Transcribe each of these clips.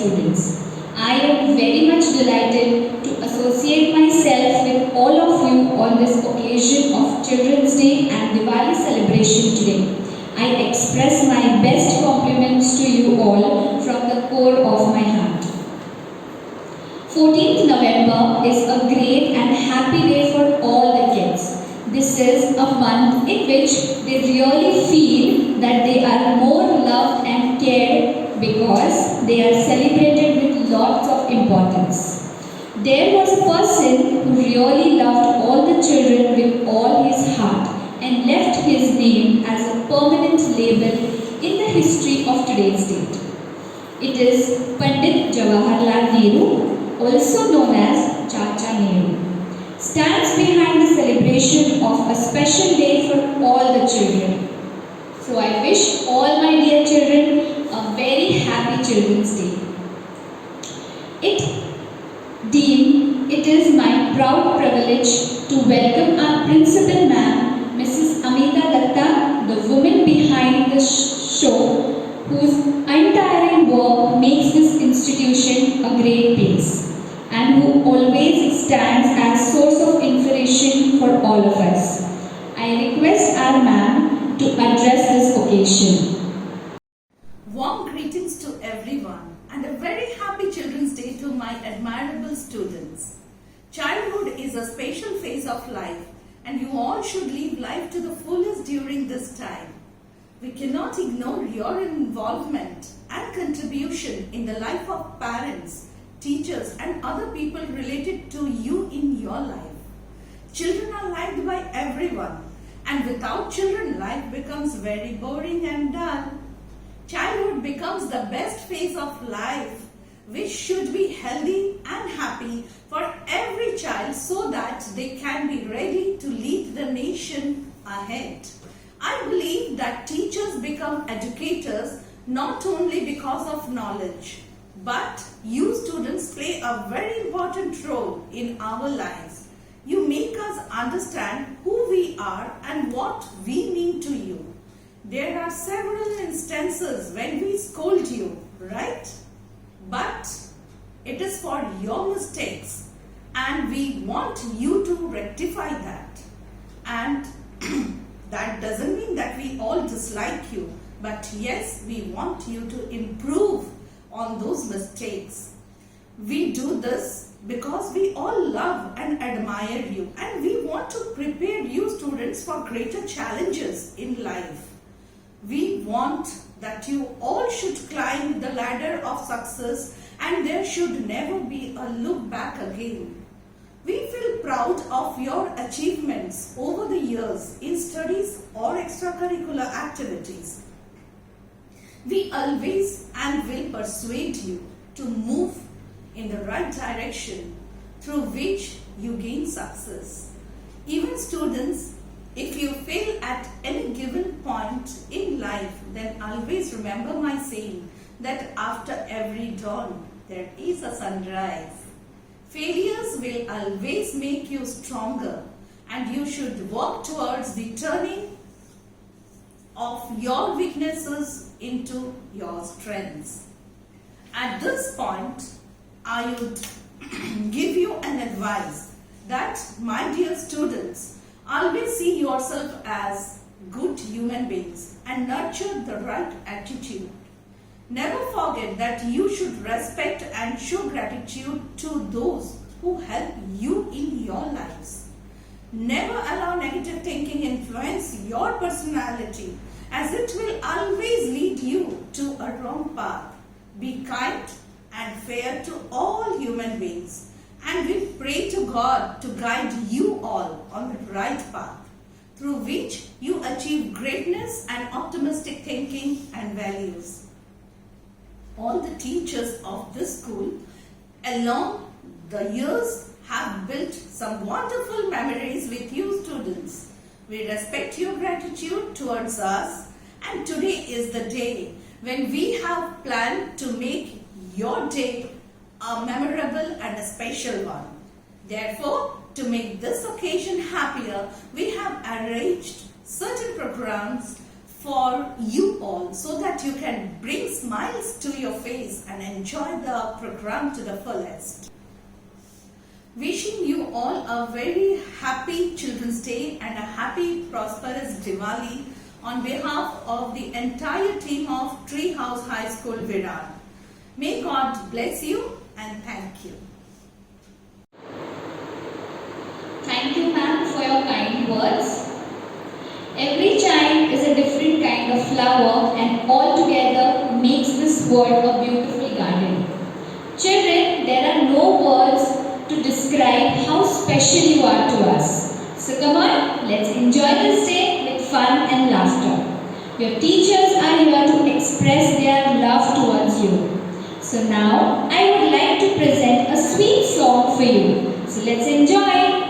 students. I am very much delighted to associate myself with all of you on this occasion of Children's Day and Diwali celebration today. I express my best compliments to you all from the core of my heart. 14th November is a great and happy day for all the kids. This is a month in which they really feel that they are more loved and cared because they are celebrated with lots of importance. There was a person who really loved all the children with all his heart and left his name as a permanent label in the history of today's date. It is Pandit Jawaharlal Nehru, also known as Chacha Nehru, stands behind the celebration of a special day for all the children. So I wish all my dear children a very happy Children's Day. It is my proud privilege to welcome our principal ma'am, Mrs. Amita Datta, the woman behind the show, whose untiring work makes this institution a great place, and who always stands as source of inspiration for all of us. I request our ma'am to address this occasion. Warm greetings to everyone and a very happy Children's Day to my admirable students. Childhood is a special phase of life and you all should live life to the fullest during this time. We cannot ignore your involvement and contribution in the life of parents, teachers and other people related to you in your life. Children are liked by everyone and without children life becomes very boring and dull. Childhood becomes the best phase of life which should be healthy and happy for every child so that they can be ready to lead the nation ahead. I believe that teachers become educators not only because of knowledge, but you students play a very important role in our lives. You make us understand who we are and what we mean to you. There are several instances when we scold you, right? But it is for your mistakes and we want you to rectify that. And that doesn't mean that we all dislike you, but yes, we want you to improve on those mistakes. We do this because we all love and admire you and we want to prepare you students for greater challenges in life. We want that you all should climb the ladder of success and there should never be a look back again. We feel proud of your achievements over the years in studies or extracurricular activities. We always and will persuade you to move in the right direction through which you gain success. Even students, if you fail at any given point in life, then always remember my saying that after every dawn there is a sunrise. Failures will always make you stronger and you should work towards the turning of your weaknesses into your strengths. At this point, I would give you an advice that, my dear students, always see yourself as good human beings and nurture the right attitude. Never forget that you should respect and show gratitude to those who help you in your lives. Never allow negative thinking influence your personality as it will always lead you to a wrong path. Be kind and fair to all human beings and we pray to God to guide you all on the right path through which you achieve greatness and optimistic thinking and values. All the teachers of this school along the years have built some wonderful memories with you students. We respect your gratitude towards us and today is the day when we have planned to make your day a memorable and a special one. Therefore, to make this occasion happier, we have arranged certain programs for you all so that you can bring smiles to your face and enjoy the program to the fullest. Wishing you all a very happy Children's Day and a happy prosperous Diwali on behalf of the entire team of Treehouse High School Virar. May God bless you and thank you. Thank you, ma'am, for your kind words. Every child is a different kind of flower and all together makes this world a beautiful garden. Children, there are no words to describe how special you are to us. So come on, let's enjoy this day with fun and laughter. Your teachers are here to express their love towards you. So now, I would like to present a sweet song for you. So let's enjoy.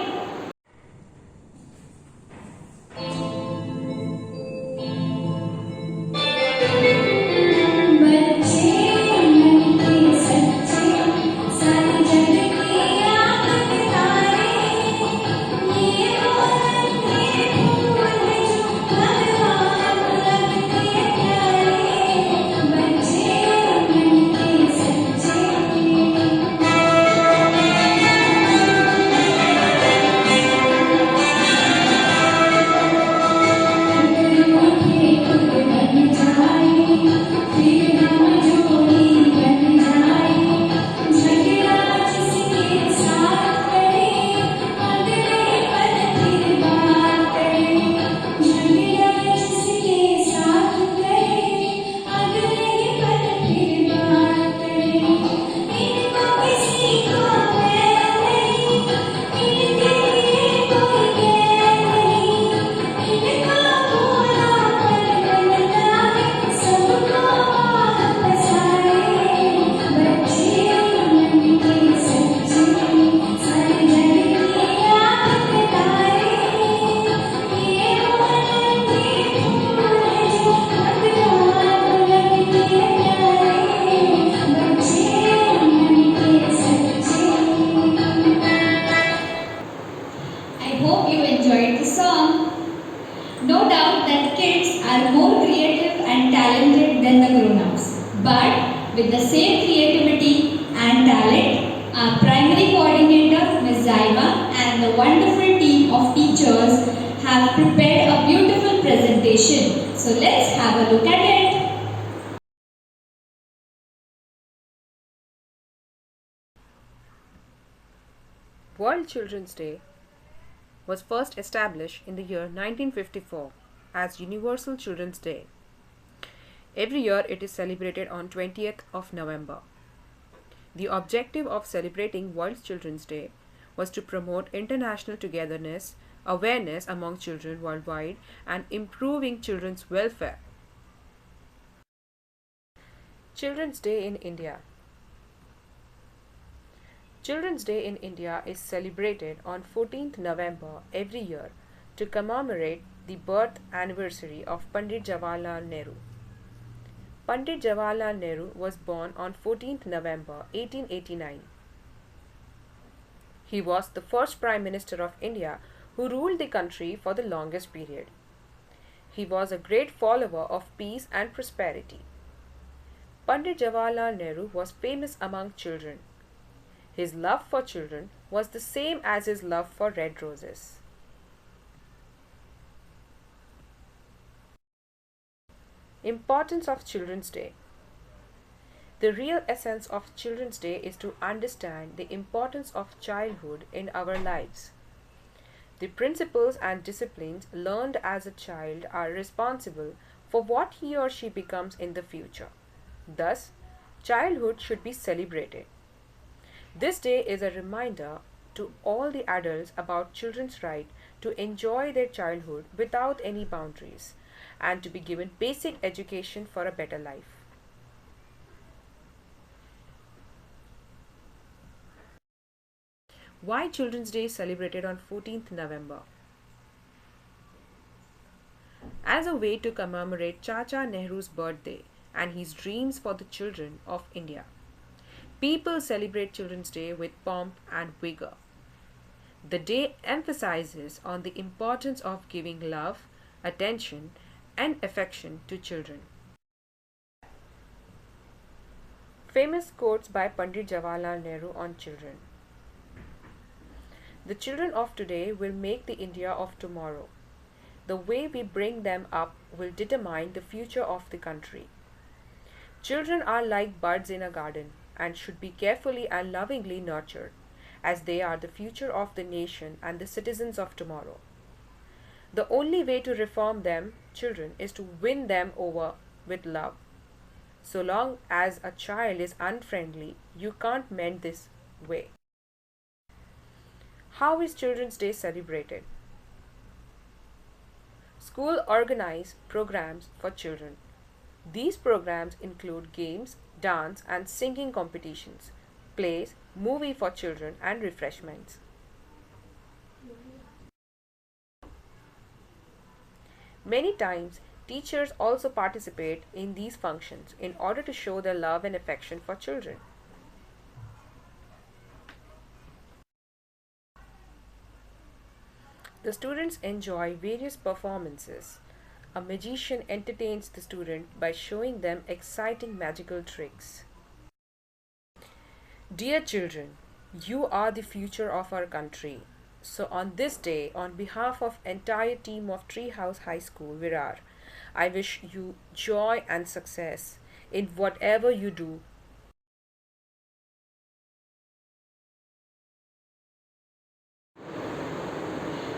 I hope you enjoyed the song. No doubt that kids are more creative and talented than the grown-ups. But with the same creativity and talent, our primary coordinator, Ms. Zaiba, and the wonderful team of teachers have prepared a beautiful presentation. So let's have a look at it. World Children's Day was first established in the year 1954 as Universal Children's Day. Every year it is celebrated on 20th of November. The objective of celebrating World Children's Day was to promote international togetherness, awareness among children worldwide, and improving children's welfare. Children's Day in India. Children's Day in India is celebrated on 14th November every year to commemorate the birth anniversary of Pandit Jawaharlal Nehru. Pandit Jawaharlal Nehru was born on 14th November 1889. He was the first Prime Minister of India who ruled the country for the longest period. He was a great follower of peace and prosperity. Pandit Jawaharlal Nehru was famous among children. His love for children was the same as his love for red roses. Importance of Children's Day. The real essence of Children's Day is to understand the importance of childhood in our lives. The principles and disciplines learned as a child are responsible for what he or she becomes in the future. Thus, childhood should be celebrated. This day is a reminder to all the adults about children's right to enjoy their childhood without any boundaries and to be given basic education for a better life. Why Children's Day is celebrated on 14th November? As a way to commemorate Chacha Nehru's birthday and his dreams for the children of India. People celebrate Children's Day with pomp and vigor. The day emphasizes on the importance of giving love, attention, and affection to children. Famous quotes by Pandit Jawaharlal Nehru on children. The children of today will make the India of tomorrow. The way we bring them up will determine the future of the country. Children are like buds in a garden and should be carefully and lovingly nurtured, as they are the future of the nation and the citizens of tomorrow. The only way to reform them, children, is to win them over with love. So long as a child is unfriendly, you can't mend this way. How is Children's Day celebrated? School organize programs for children. These programs include games, dance and singing competitions, plays, movie for children and refreshments. Many times, teachers also participate in these functions in order to show their love and affection for children. The students enjoy various performances. A magician entertains the student by showing them exciting magical tricks. Dear children, you are the future of our country. So on this day, on behalf of entire team of Treehouse High School, Virar, I wish you joy and success in whatever you do.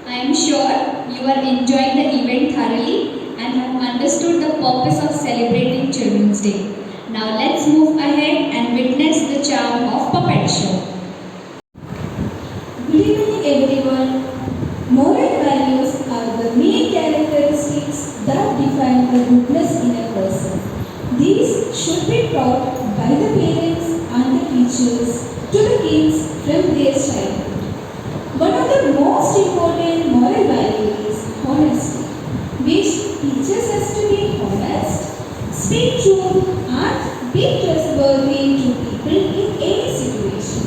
I am sure you are enjoying the event thoroughly and have understood the purpose of celebrating Children's Day. Now let's move ahead and witness the charm of puppet show. Good evening everyone. Moral values are the main characteristics that define the goodness in a person. These should be taught by the parents and the teachers to the kids from their childhood. One of the most important moral values is honesty, which teaches us to be honest, speak truth and be trustworthy to people in any situation.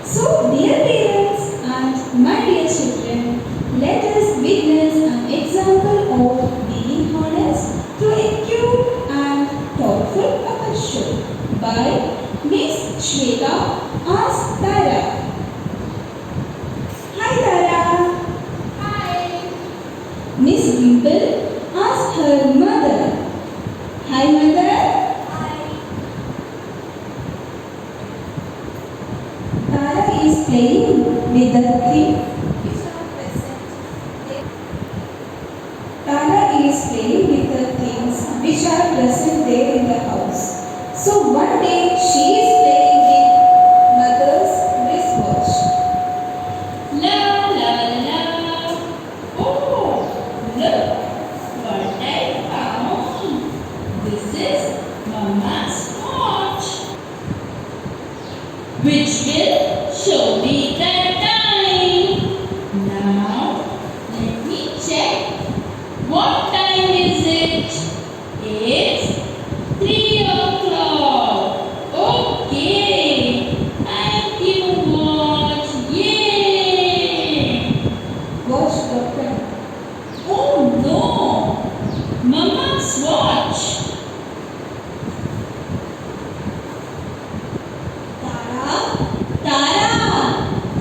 So, dear parents and my dear children, let us witness an example of being honest through a cute and thoughtful puppet show by Miss Shweta Ask Tara. Hi Tara. Hi! Miss Dimple asked her mother. Hi mother. Hi! Tara is playing with the thing. Tara is playing with the things which are present there in the house. So one day she is playing with mother's wristwatch. La la la! Oh, look what I found! This is Mama's watch, which will show me the time. Now, let me check. What time is it? It's 3 o'clock. Okay. Thank you, watch. Yay! Watch broken. Oh no! Mama's watch. Tara,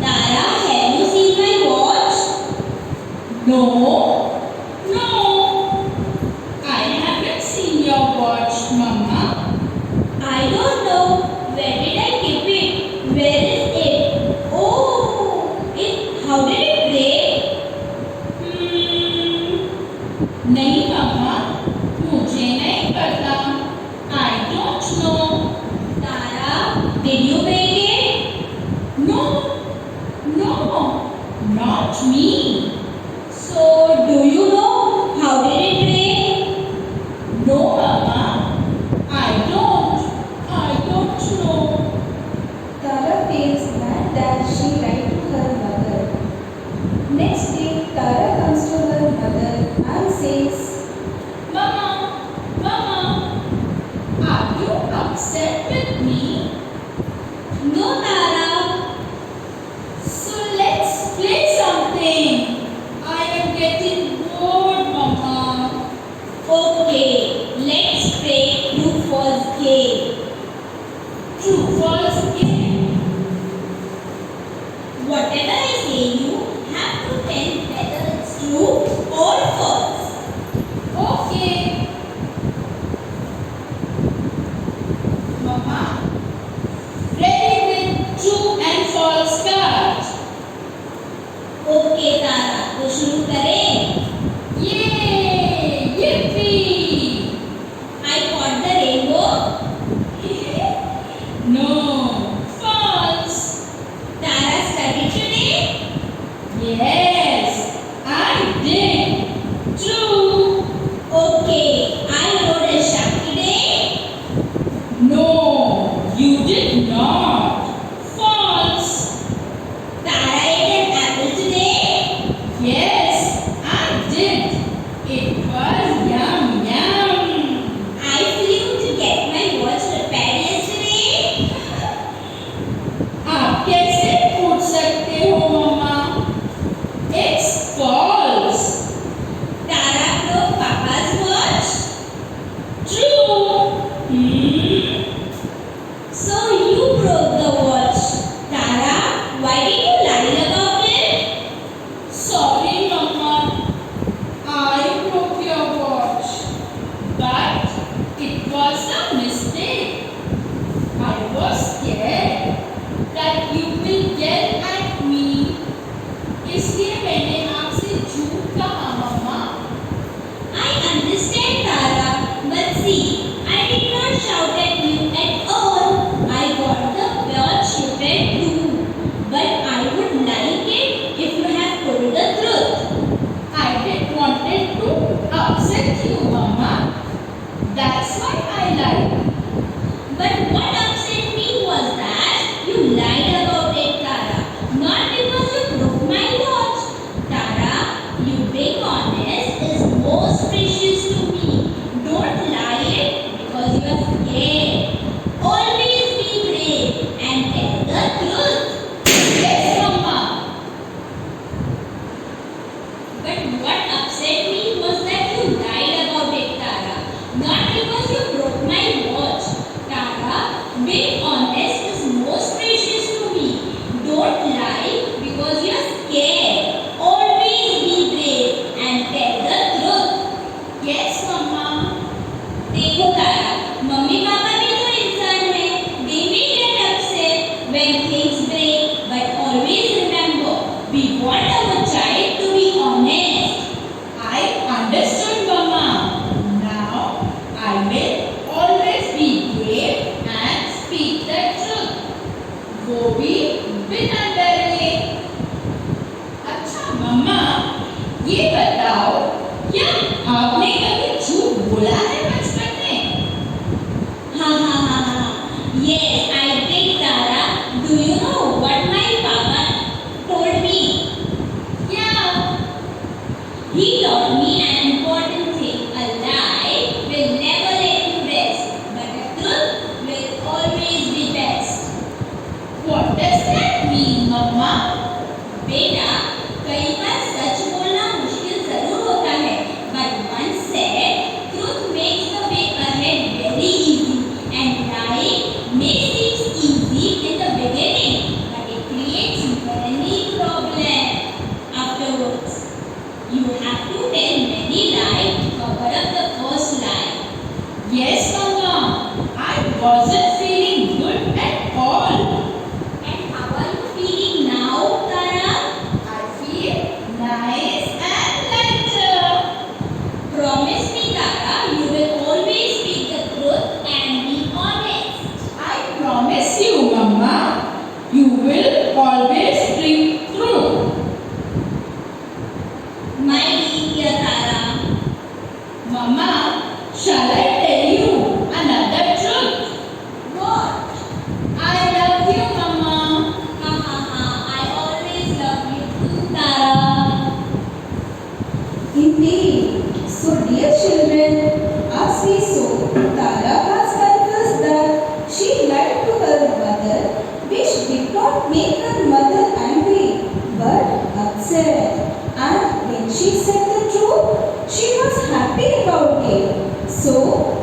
have you seen my watch? No, I haven't seen your watch, Mama. I don't know. Where did I keep it? Where is it? Oh, how did it break? नहीं मामा, मुझे नहीं पता. I don't know. Tara, did you break it? No, not me. So, do you know how did it break? No, Mama, I don't know. Tara feels mad that she lied to her mother. Next day, Tara comes to her mother and says, Mama, are you upset with me? No, Tara. So let's play something. True, false, again. Whatever I say, you have to tell whether it's true or false. Okay. Mama, ready with true and false cards. Okay Tara, तो शुरू करें. Yay! Yippee! I caught the rainbow. No, false. Tara studied today. Yes, I did. True. Okay, I rode a shark today. No, you did not. False. Tara ate an apple today. Yes, I did. It was yum yum. I flew to get my watch repaired yesterday. आप कैसे पूछ सकते हो मम्मा? It's false. Tara broke Papa's watch. True. So you broke the watch. Tara, why did you lie about it? Sorry, mama. I broke your watch, but it was a mistake. I was scared that you will yell at me. इसलिए मैंने आपसे झूठ कहा मम्मा. I understand, Tara, but see, I did not shout at you at all. I got the watch repaired too. But I would like it if you have told the truth. I did wanted to upset you, mama. That's why I lied. But what upset me was that you lied about it, Tara. Not because you broke my watch. Tara, you being honest is most precious to me. Don't lie it because you are scared. Always be brave and tell the truth. Yes, mama. But what upset me was that you lied about it, Tara. Not because you broke my watch. Tara, being honest is most precious to me. Don't lie because you are scared. Always be brave and tell the truth. Yes, mama. देखो तारा, mummy papa भी तो इंसान हैं. They may get upset when things break, but always remember, we want our child to be honest. I understood, mama. Now I will always be brave and speak the truth. वो भी बिना डरे. अच्छा मम्मा, ये बताओ, क्या आपने कभी झूठ बोला है बचपन में? Ha. Yes, I did, Tara. Do you know what my papa told me? क्या? He taught me an important thing. A lie will never let you rest, but the truth will always be best. What does that mean, mama? बेटा, कई बार सच बोलना मुश्किल जरूर होता है, but once said, truth makes the way ahead very easy, and lying may seem easy in the beginning, but it creates many problems afterwards. You have to tell many lies to cover up the first lie. Yes, mama. I wasn't feeling good at all. And how are you feeling now, Tara? I feel nice and lighter. Promise me, Tara, you will always speak the truth and be honest. I promise you, mama. You will always speak truth. My dear Tara, Mama, shall I tell you another truth? what? I love you, mama. Ha. I always love you too, Tara. Indeed. So, dear children, as we saw, Tara has confessed that she lied to her mother, which did not make her mother angry, but upset. And when she said the truth, she was happy about it. So,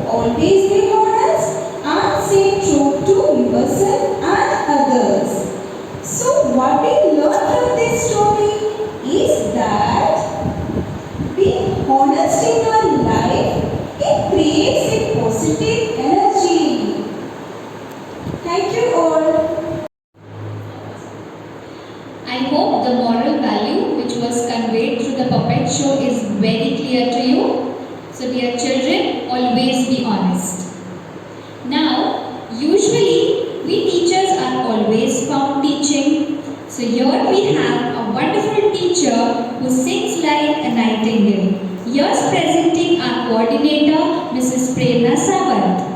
always be honest and say truth to yourself. all. I hope the moral value which was conveyed through the puppet show is very clear to you. So dear children, always be honest. Now, usually we teachers are always found teaching. So here we have a wonderful teacher who sings like a nightingale. Here's presenting our coordinator, Mrs. Prerna Sawant.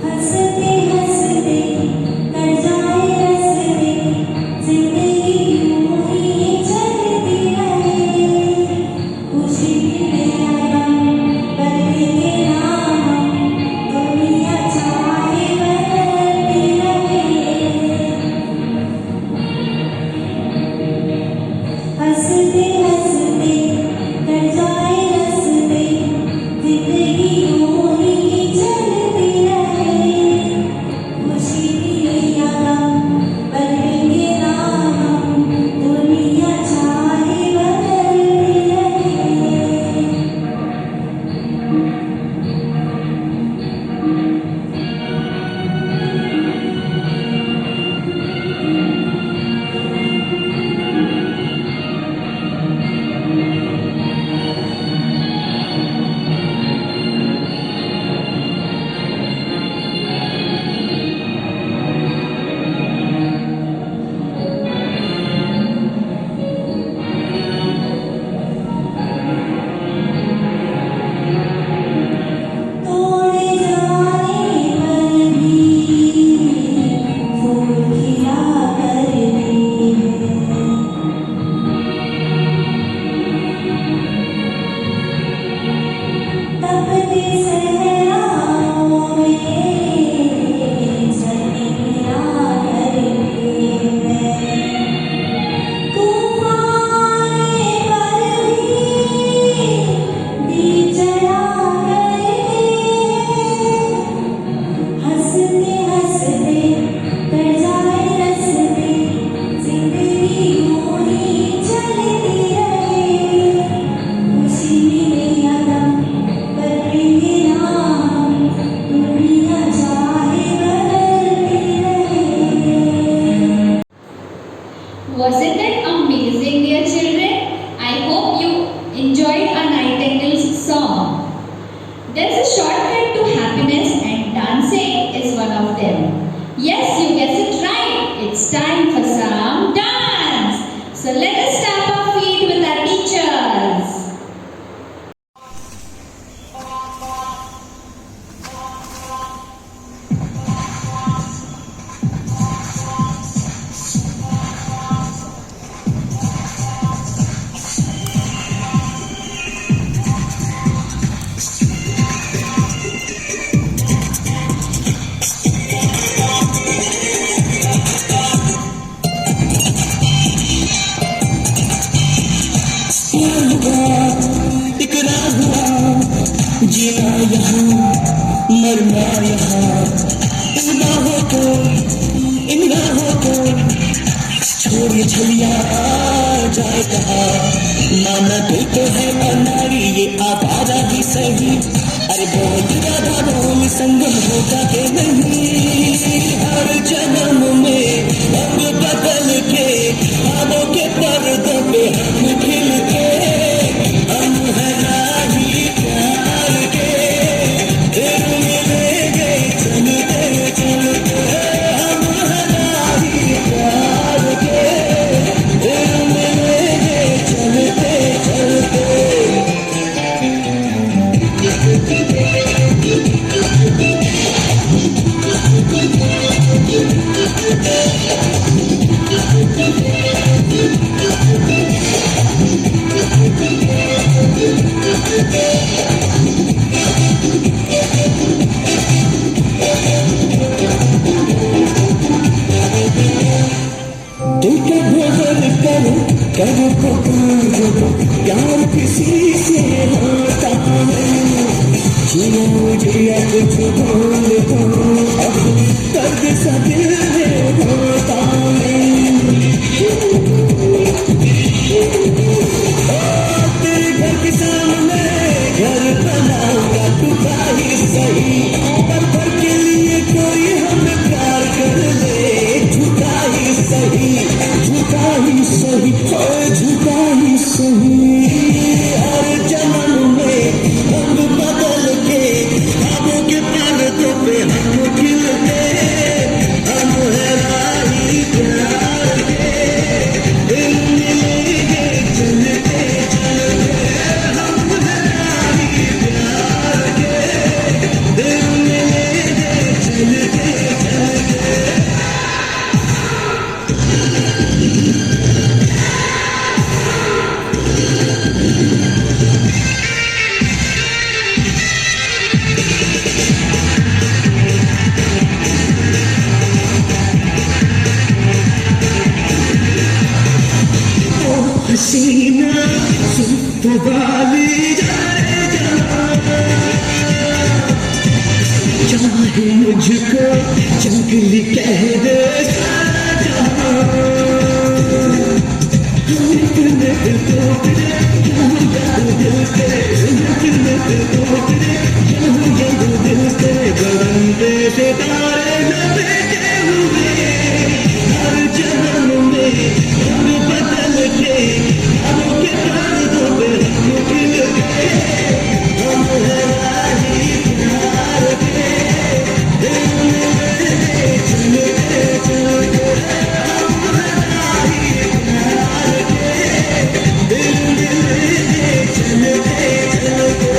हंसते हंसते कर जाए रस्ते जिंदगी यूं ही चलती रहे खुशी मिले आराम बदलेंगे ना हम दुनिया चाहे बदलती रहे हंसते हंसते कर जाए रस्ते जिंदगी यूं ही चलती रहे खुशी मिले या गम बदलेंगे ना हम दुनिया चाहे बदलती रहे तोड़े जाने पर भी फूल खिला करते हैं तपते सहराओं में झलकियां करते हैं तूफाने पर भी दीप जला करते हंसते हंसते कर जाए रस्ते जिंदगी यूं ही चलती रहे खुशी मिले या गम बदलेंगे ना हम दुनिया चाहे बदलती रहे Wasn't it amazing, dear children? I hope you enjoyed our Nightingale's song. There's a shortcut to happiness and dancing is one of them. Yes, you guessed it right. It's time for some dance. So let us stamp our feet with our teachers. इकरार हुआ जीना यहाँ मरना यहाँ इन राहों को छोड़ ये छलिया जाए कहा माना दिल तो है अनाड़ी ये आवारा ही सही अरे बहुत ज्यादा रोम संगम होगा के नहीं हर जन्म में रंग बदल के ख्वाबों के पर्दों पे हम खिल के हम है राही प्यार के दिल मिलेंगे चलते चलते हम है राही प्यार के दिल मिलेंगे चलते चलते दिल के भोजन करो करो पुकारो प्यार किसी से होता नहीं जियो मुझे कुछ बोल दो अब दर्द सा दिल में होता नहीं तो वाली जाने चाहे मुझको जंगली कह दे सारा जहां इतने दिल तोड़े क्यों याद दिल तेरे इतने दिल तोड़े क्यों याद दिल तेरे बरंदे सितारे लपेटे हुए हर जन्म में हम बदल के हम के पर्दों पे हम खिल के हम है राही प्यार के दिल में चलते चलते हम है राही प्यार के दिल में चलते चलते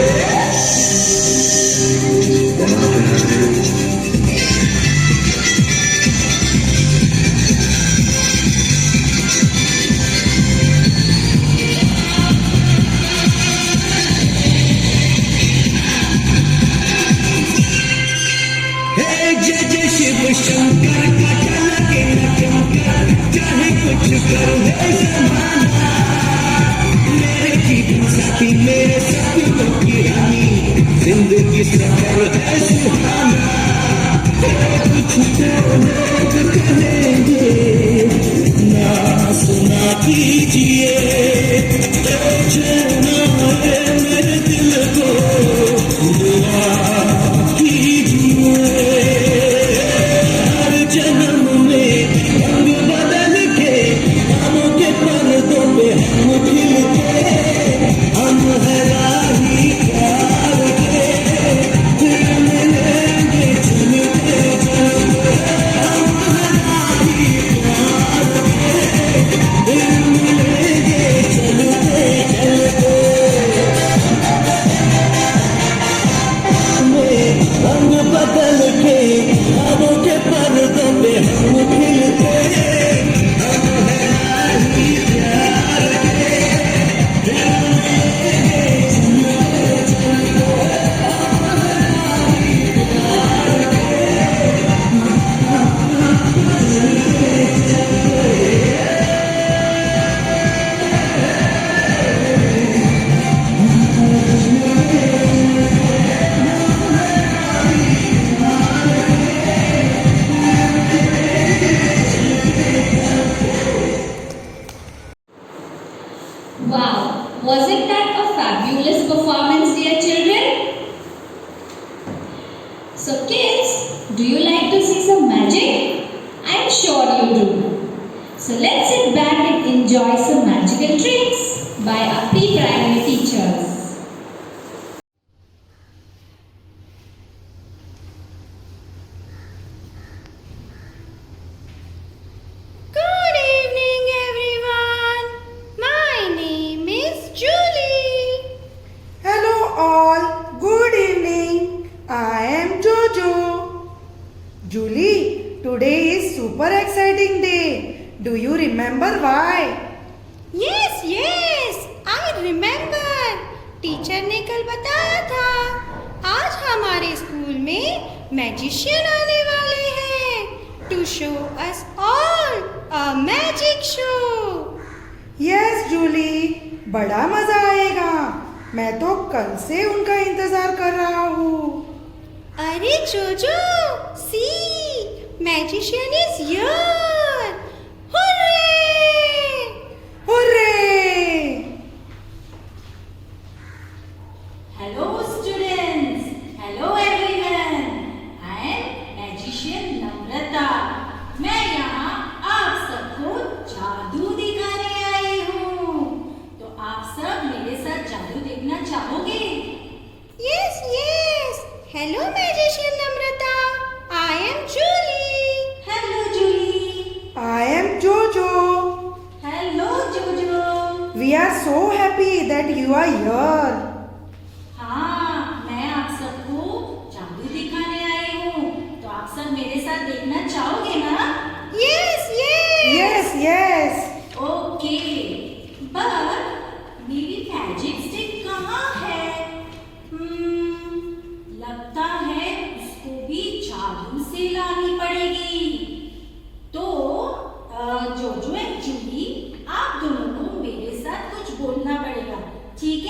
जय जय शिव शंकर का लगे न चमकर चाहे कुछ कर है जमाना मेरे जीवन साथी मेरे सपनों की रानी जिंदगी सफर है सुहाना कुछ तो लोग कहेंगे ना सुना कीजिए तो चलना है मेरे दिल को दुआ कीजिए जन्म में रंग बदल के हम के पर्दों पे हम खिल के हम है राही प्यार के दिल मिलेंगे चलते चलते हम है राही प्यार के दिल मिलेंगे चलते चलते रंग बदल के हम के पर्दों पे हम खिलते हम है राही प्यार के दिल में चलते चलते हम है राही प्यार Wow, wasn't that a fabulous performance, dear children? So kids, do you like to see some magic? I'm sure you do. So let's sit back and enjoy some magical tricks by our pre-primary teachers. Good evening, everyone. My name is Julie. Hello all, good evening. I am Jojo. Julie, today is super exciting day. Do you remember why? Yes, yes, I remember. Teacher ने कल बताया था आज हमारे school में magician आने वाले हैं to show us all a magic show. Yes, Julie, बड़ा मजा आएगा. मैं तो कल से उनका इंतजार कर रहा हूँ. अरे JoJo, see magician is here. Hurray! Hurray! Hello students, hello everyone. I am magician Namrata. मैं यहाँ आप सबको जादू दिखाने आई हूँ. तो आप सब मेरे साथ जादू देखना चाहोगे? Yes, yes. Hello, magician Namrata. I am Julie. Hello Julie. I am Jojo. Hello Jojo. We are so happy that you are here. हाँ, मैं आप सबको जादू दिखाने आई हूँ. तो आप सब मेरे साथ देखना चाहोगे ना? Yes, yes. Yes, yes. Okay, but मेरी मैजिक स्टिक कहाँ है? लगता है उसको भी जादू से लानी पड़ेगी. तो जोजो एंड जूली, आप दोनों को मेरे साथ कुछ बोलना पड़ेगा, ठीक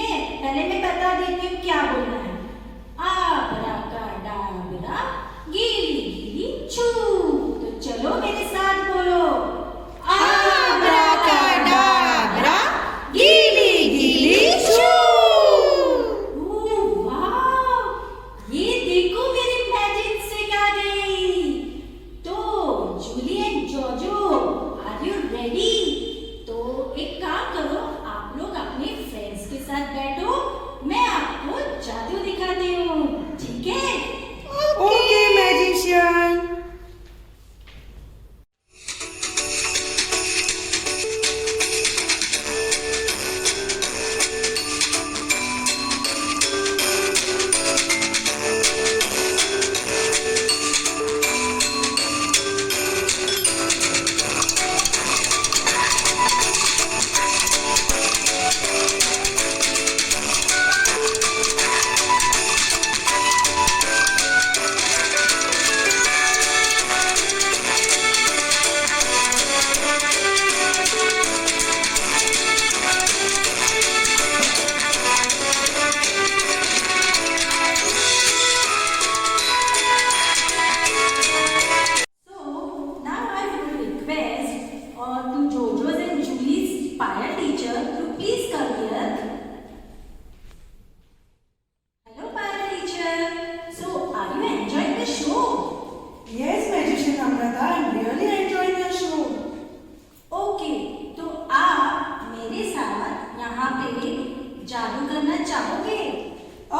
जादू करना चाहोगे?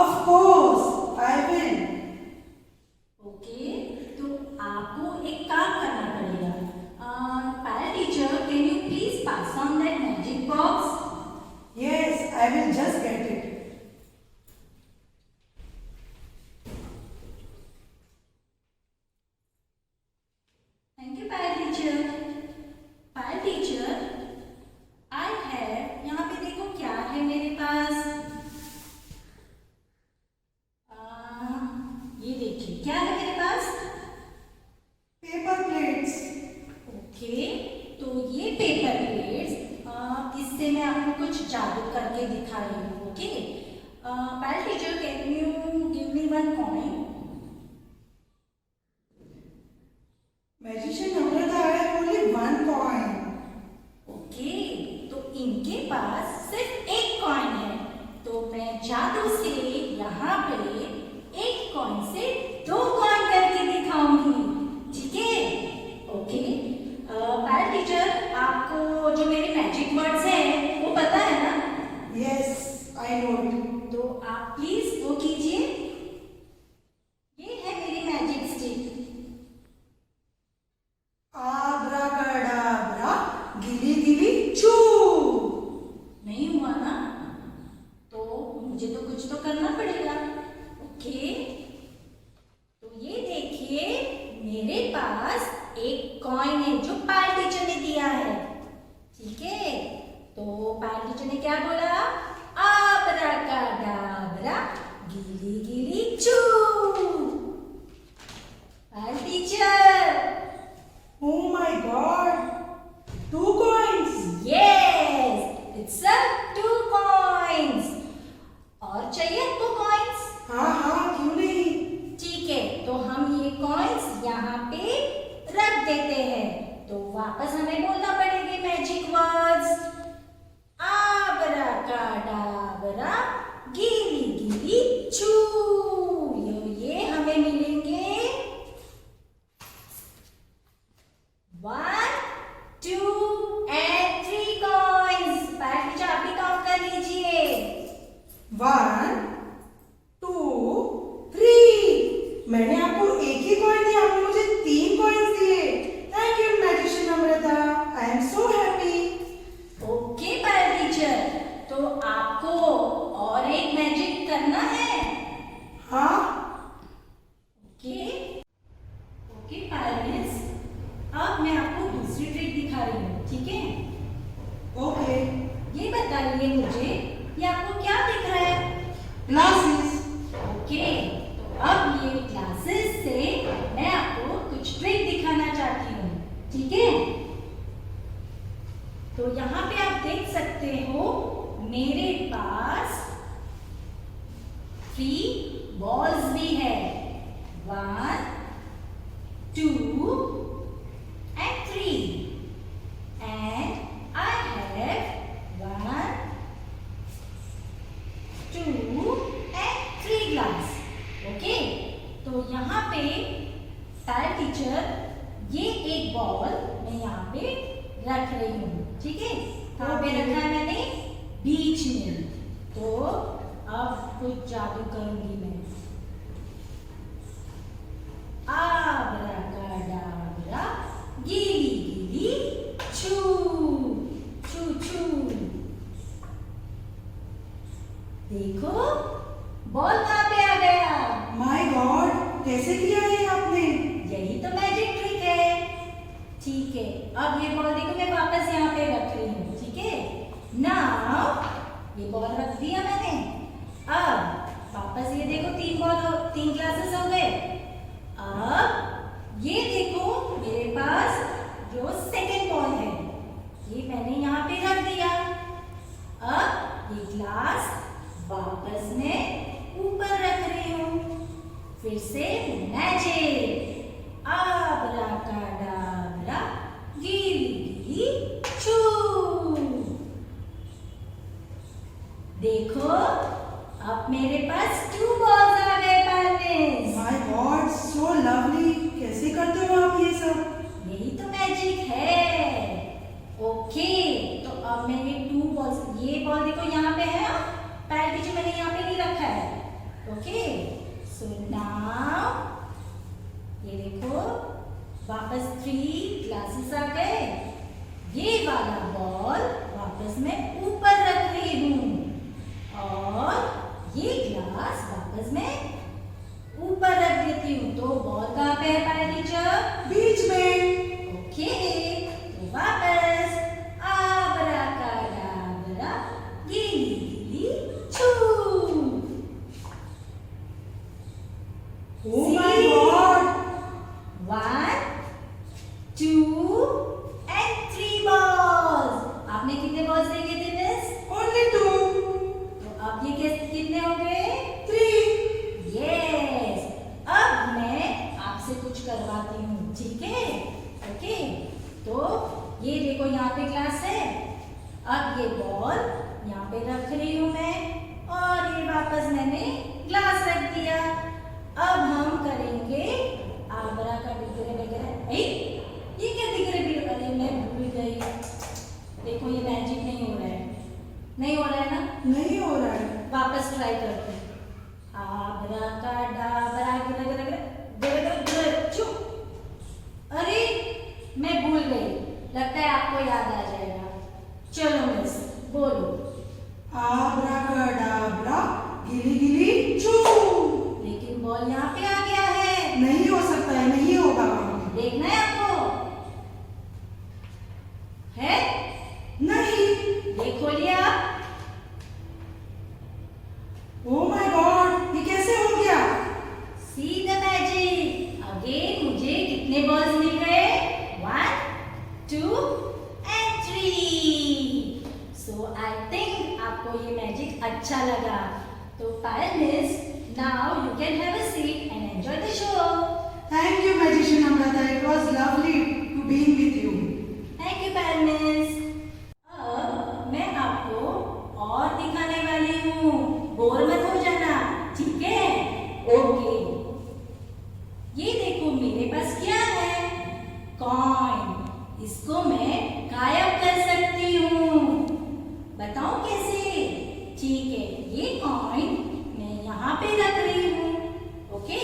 Of course, I will. Okay, तो आपको एक काम करना पड़ेगा. Para teacher, can you please pass on that magic box? Yes, I will just get it. Thank you para teacher. Para teacher, I have, यहाँ पे देखो क्या है मेरे पास. ये देखिए क्या है मेरे पास. Paper plates. ओके, तो ये पेपर प्लेट्स, इससे मैं आपको कुछ जादू करके दिखा रही हूँ. Okay, para teacher, can you give me one coin? Magician Namrata, I have only one coin. Okay, तो इनके पास सिर्फ एक कॉइन है, तो मैं जादू से यहाँ पे एक कॉइन से 2 कॉइन करके दिखाऊंगी. ठीक है? ओके, पैरा टीचर, आपको जो मेरे मैजिक वर्ड्स हैं वो पता है ना? Yes, I know it. तो आप प्लीज वो कीजिए. ये है मेरी magic stick. Abracadabra, gili gili choo. नहीं हुआ ना? तो मुझे तो कुछ तो करना पड़ेगा. ओके, तो ये देखिए मेरे पास एक कॉइन है जो पैरा टीचर ने दिया है. ठीक है? तो पैरा टीचर ने क्या बोला? आब्राकाडाब्रा, गिली गिली चू. Para teacher, Oh my God, 2 coins. yes, it's a 2 coins. और चाहिए आपको coins? हाँ हाँ, क्यों नहीं? ठीक है, तो हम ये कॉइन्स यहाँ पे रख देते हैं. तो वापस हमें बोलना पड़ेगा मैजिक वर्ड्स. आब्राकाडाब्रा, गिली गिली चू. ये हमें मिलेंगे 1, 2 and 3 कॉइन्स. पैरा टीचर, आप भी काउंट कर लीजिए. 1, 2, 3. मैंने आपको एक ही कॉइन दिया, आपने मुझे 3 कॉइन्स दिए. Thank you magician Namrata, I am so happy. Okay para teacher, तो आपको और एक मैजिक करना है. हाँ, ओके ओके पेरेंट्स, अब मैं आपको दूसरी ट्रिक दिखा रही हूँ. ठीक है? ओके. ये बताइए मुझे, ये आपको क्या दिख रहा है? ग्लासेस. ओके, तो अब ये ग्लासेस से मैं आपको कुछ ट्रिक दिखाना चाहती हूँ. ठीक है? तो यहाँ पे आप देख सकते हो मेरे पास 3 बॉल्स भी है. 1, 2 and 3. And I have 1, 2 and 3 glass. Okay, तो यहाँ पे पैरा टीचर ये एक बॉल मैं यहाँ पे रख रही हूँ. ठीक है? कहाँ पे रखा है मैंने? बीच में. तो अब कुछ जादू करूंगी मैं. आब्राकाडाब्रा, गिली गिली चू. चू चू. देखो बॉल कहाँ पे आ गया. माय गॉड, कैसे किया ये आपने? यही तो मैजिक ट्रिक है. ठीक है, अब ये बॉल देखो मैं वापस यहाँ पे रख रही हूँ. ठीक है? नाउ ये बॉल रख दिया मैंने. अब वापस ये देखो 3 ग्लासेस हो गए. अब ये देखो मेरे पास जो सेकंड बॉल है ये मैंने यहाँ पे रख दिया. अब ये ग्लास वापस मैं ऊपर रख रही हूँ. फिर से मैजिक. आब्राकाडाब्रा, गिली गिली चू. देखो अब मेरे पास 2 बॉल्स आ गए parents. My God, so lovely. कैसे करते हो आप ये सब? यही तो मैजिक है. ओके, तो अब मैंने 2 बॉल्स, ये बॉल देखो यहाँ पे है So now ये देखो वापस 3 ग्लासेस आ गए। ये वाला बॉल वापस मैं ऊपर रख रही हूँ और ये ग्लास वापस मैं ऊपर रख देती हूँ। तो बॉल कहाँ पे है पाए टीचर? बीच में। ओके, तो वापस आबराकाडाबरा गिली गिली छू। Oh my God! 1, 2 and 3 balls। आपने कितने बॉल्स देखे थे मिस? Only 2. तो अब ये कितने हो गए? 3. यस। अब मैं आपसे कुछ करवाती हूँ, ठीक है? ओके, तो ये देखो यहाँ पे ग्लास है। अब ये बॉल यहाँ पे रख रही हूँ मैं और ये वापस मैंने ग्लास रख दिया। अब हम करेंगे आबरा का डिगरे वगैरह। ये क्या डिगरे भी? अरे मैं भूल गई। देखो ये मैजिक नहीं हो रहा है, नहीं हो रहा है ना? नहीं हो रहा है। वापस ट्राई करते हैं। आबरा का डाबरा गिरे गिरे गिरे गिरे छू। अरे मैं भूल गई, लगता है आपको याद आ जाएगा। चलो मिस बोलो। आब्राकाडाब्रा गिली गिली चू। लेकिन बॉल यहाँ पे आ गया है। नहीं हो सकता है, नहीं होगा। देखना है आपको? है? नहीं। देखो लिया आप? Oh my God! ये कैसे हो गया? See the magic. Again मुझे कितने बॉल्स मिल गए? 1, 2 and 3. So I think आपको ये मैजिक अच्छा लगा। तो पायल miss, now you can have a seat and enjoy the show. Thank you, Magician Amrita. It was lovely to be with you. Thank you Payal miss. अब मैं आपको और दिखाने वाली हूँ, बोर मत हो जाना, ठीक है? ओके। ये देखो मेरे पास क्या है? कॉइन। इसको मैं गायब कर सकती हूँ। बताओ कैसे? ठीक है, ये कॉइन मैं यहाँ पे रख रही हूँ। Okay,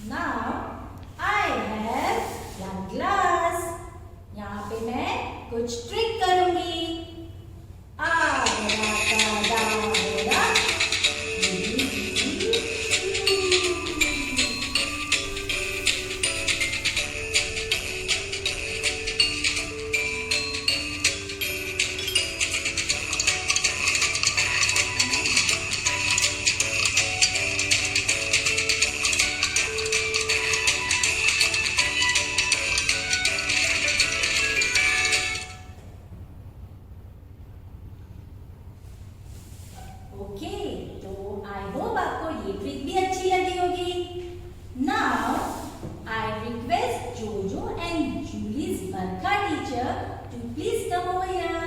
now I have one glass. यहाँ पे मैं कुछ ट्रिक करूंगी। आबराकाडाबरा ओके, तो आई होप आपको ये ट्रिक भी अच्छी लगी होगी। Now I request JoJo and Julie's Barkha teacher to please come over here.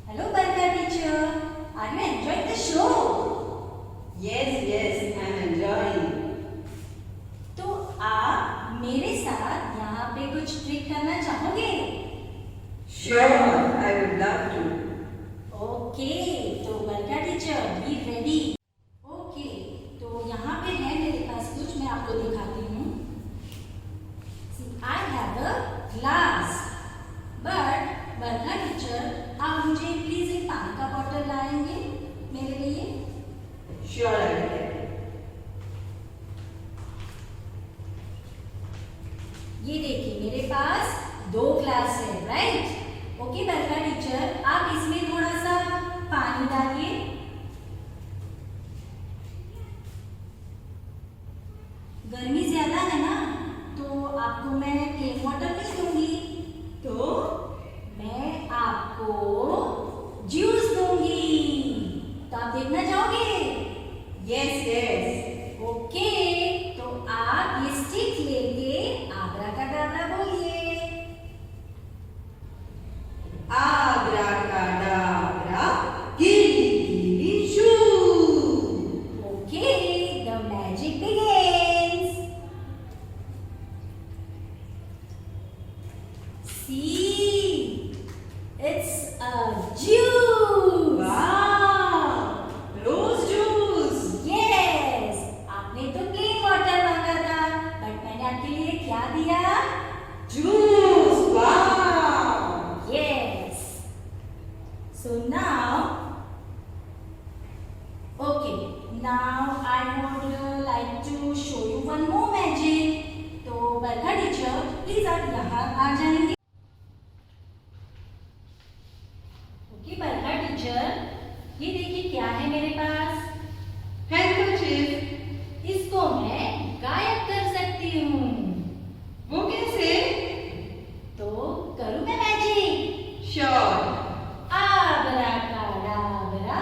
Hello Barkha teacher, are you enjoying the show? Yes, I'm enjoying. तो आप मेरे साथ यहाँ पे कुछ ट्रिक करना चाहोगे? Sure, I would love to. Okay, तो बरका टीचर बी रेडी। ओके, तो यहाँ पे है मेरे पास कुछ, मैं आपको दिखाती हूँ। I have a glass, but बरका टीचर आप मुझे प्लीज एक पानी का बॉटल लाएंगे मेरे लिए? Sure, I will. ये देखिए मेरे पास 2 ग्लास है, राइट? ओके बरका टीचर, आप इसमें थोड़ा सा पानी डालिए। गर्मी ज्यादा है ना, तो आपको मैं प्लेन वाटर नहीं दूंगी, तो मैं आपको जूस दूंगी। तो आप देखना चाहोगे? Yes. ओके, तो आप ये स्टिक लेके आबराकाडाबरा बोलिए। Abracadabra, gilly gilly shoo. Okay, the magic begins. See, it's a juice. Wow! Rose juice! Yes. आपने तो plain water मांगा था, but मैंने आपके लिए क्या दिया? Juice! Wow! Yes. So now, okay. Now I would like to show you one more magic. तो बरखा टीचर, प्लीज आप यहाँ आ जाएंगे. ओके बरखा टीचर, ये देखिए क्या है मेरे पास. Handkerchief! इसको मैं गायब कर सकती हूँ. वो कैसे? तो करूँ मैं मैजिक. Sure! आबराकाडाबरा,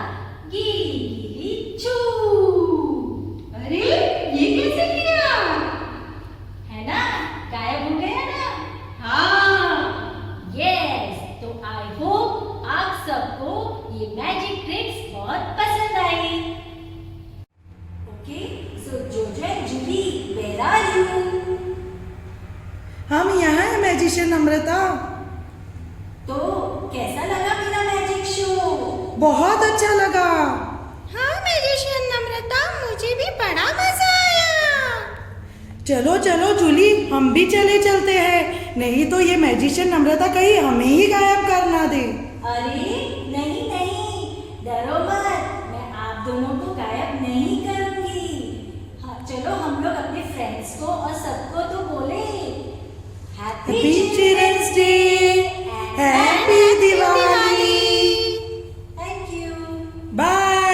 गीली गीली चू. अरे ये कैसे किया? है ना, गायब हो गया ना. हाँ! यस. तो आई होप आप सबको ये मैजिक ट्रिक्स बहुत पसंद आई. Okay, so Jojo and Julie, where are you? हम यहाँ हैं मैजिशियन अमृता. तो कैसा लगा मेरा मैजिक शो? बहुत अच्छा लगा. हाँ मैजिशियन नम्रता, मुझे भी बड़ा मजा आया. चलो चलो जूली, हम भी चलते हैं. नहीं तो ये मैजिशियन अमृता कहीं हमें ही गायब कर ना दे. अरे नहीं नहीं, डरो मत, मैं आप दोनों को गायब नहीं करूंगी. हाँ चलो हम लोग अपने फ्रेंड्स को और सबको तो बोले happy children's day, happy Diwali. Thank you. Bye.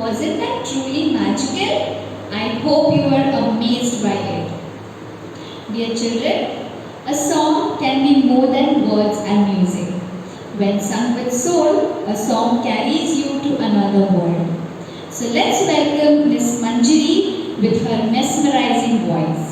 Wasn't that truly magical? I hope you were amazed by it. Dear children, a song can be more than words and music. When sung with soul, a song carries you to another world. So let's welcome Miss Manjari with her mesmerizing voice.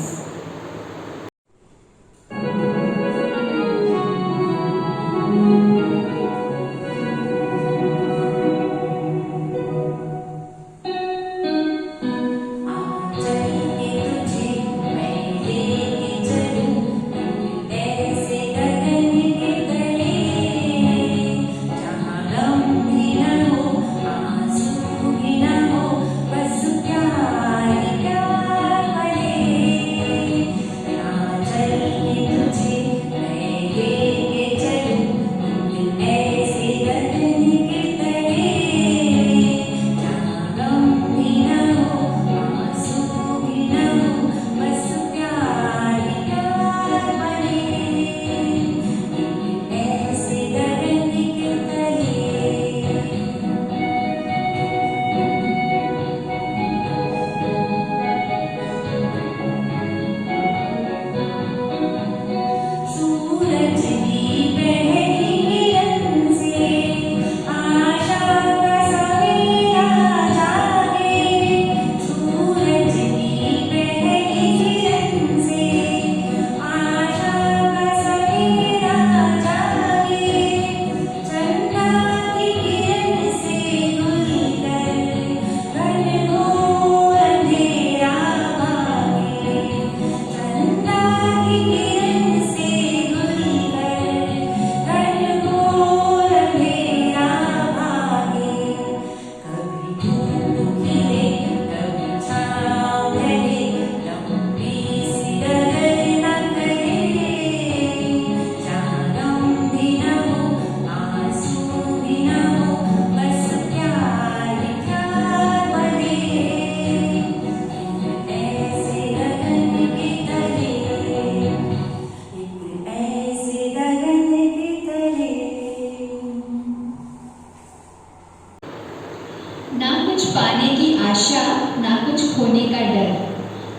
ना कुछ पाने की आशा, ना कुछ खोने का डर.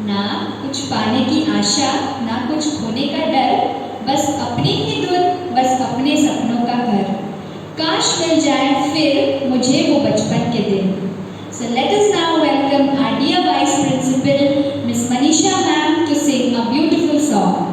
ना कुछ पाने की आशा, ना कुछ खोने का डर. बस अपनी ही धुन, बस अपने सपनों का घर. काश मिल जाए फिर मुझे वो बचपन के दिन. So let us now welcome our dear Vice Principal, Miss Manisha Ma'am, to sing a beautiful song.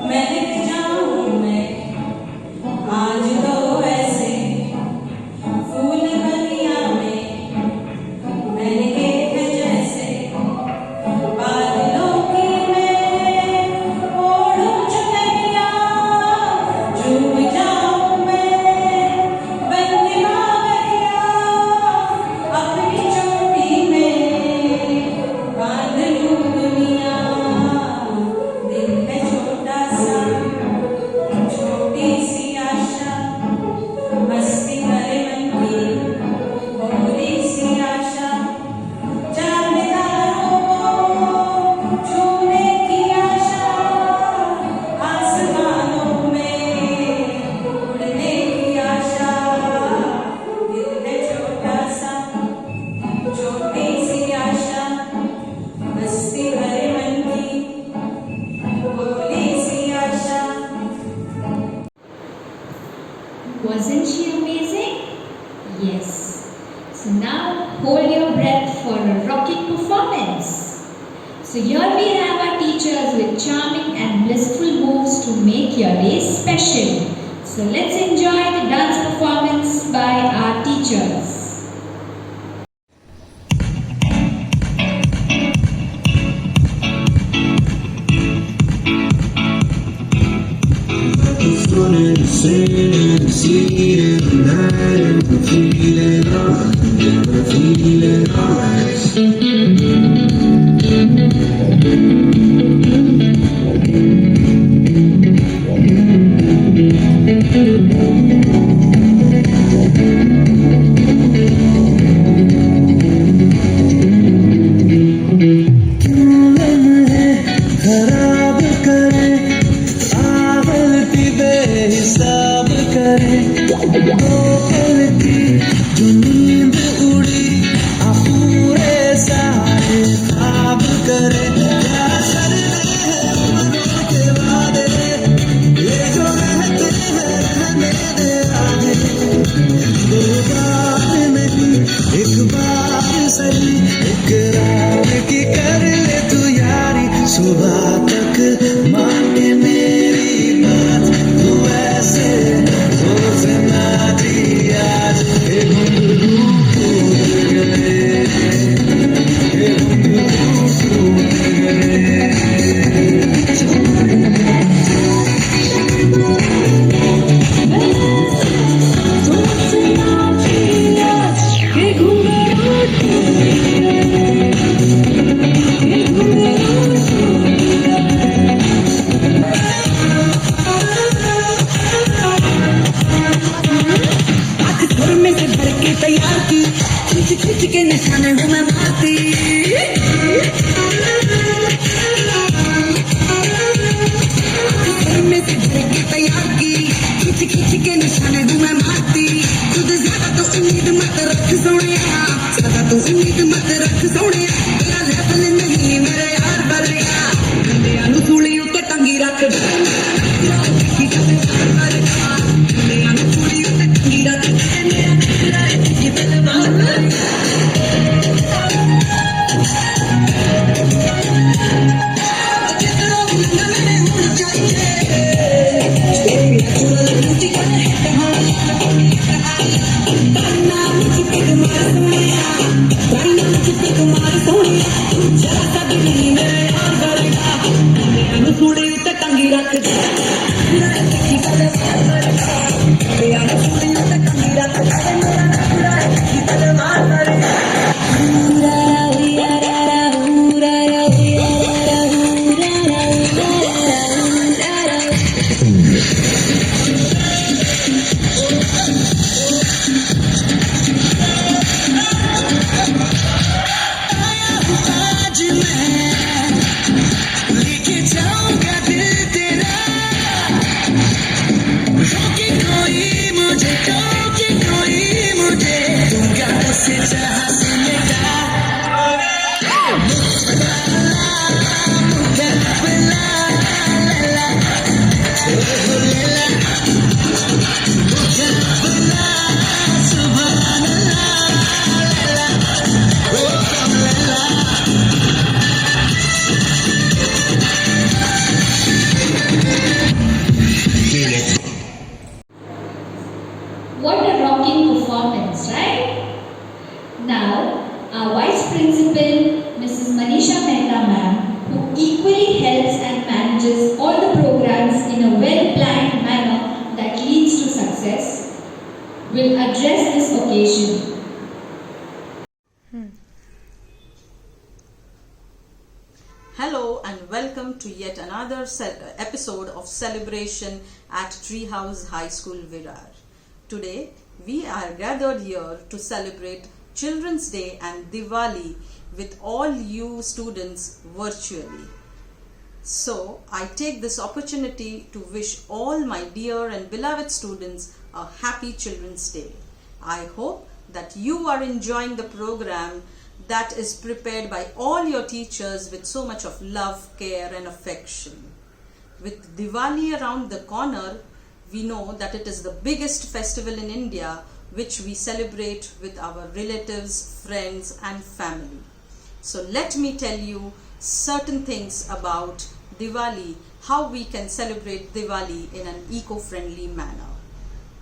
महक जाऊं मैं आज तो ऐसे फूल कलियां में महके थे जैसे बादलों की मैं ओढ़ूं चुनरिया झूम जाऊं मैं बन के बावरिया अपनी चोटी में बांध लूं दुनिया दिल है छोटा सा छोटी सी आशा मस्ती करे मन की भोली सी आशा चांददारों को छूने की आशा आसमानों में उड़ने की आशा दिल है छोटा सा छोटी सी आशा मस्ती भरे मन की भोली सी आशा Wasn't she amazing? Yes. So now hold your breath for a rocking performance. So here we have our teachers with charming and blissful moves to make your day special. So let's enjoy the dance performance by our teachers. खराब करे आवलती बेहिसाब करे दो पल की जो नींद उड़ी पूरे सारे ख्वाब करे क्या करने हैं मनों के वादे ये जो रहते हैं रहने दे आगे दो बार नहीं एक बार सही इकरार की कर ले तू यारी सुबह तक माने मेरी बात तू ऐसे रोज ना दी आज हे घुंघरू टूट गए हे घुंघरू टूट गए तैयार की खिंच खिंच के निशाने हूँ मैं मारती में से भर के तैयार की खिंच खिंच के निशाने हूँ मैं मारती खुद ज्यादा तो उम्मीद मत रख सोनिया ज्यादा तो उम्मीद मत रख सोनिया तेरा लेवल नहीं मेरे यार बलिया गंदिया नु सूली उत्ते टंगी रख गंदिया नु सूली उत्ते टंगी रख टंगी रख आज मैं लेके जाऊंगा दिल तेरा रोके कोई मुझे rocking performance, right? Now, our Vice Principal, Mrs. Manisha Mehta ma'am, who equally helps and manages all the programs in a well-planned manner that leads to success, will address this occasion. Hello and welcome to yet another episode of Celebration at Treehouse High School, Virar. Today, we are gathered here to celebrate Children's Day and Diwali with all you students virtually. So, I take this opportunity to wish all my dear and beloved students a happy Children's Day. I hope that you are enjoying the program that is prepared by all your teachers with so much of love, care and affection. With Diwali around the corner, we know that it is the biggest festival in India which we celebrate with our relatives, friends and family. So let me tell you certain things about Diwali, how we can celebrate Diwali in an eco-friendly manner.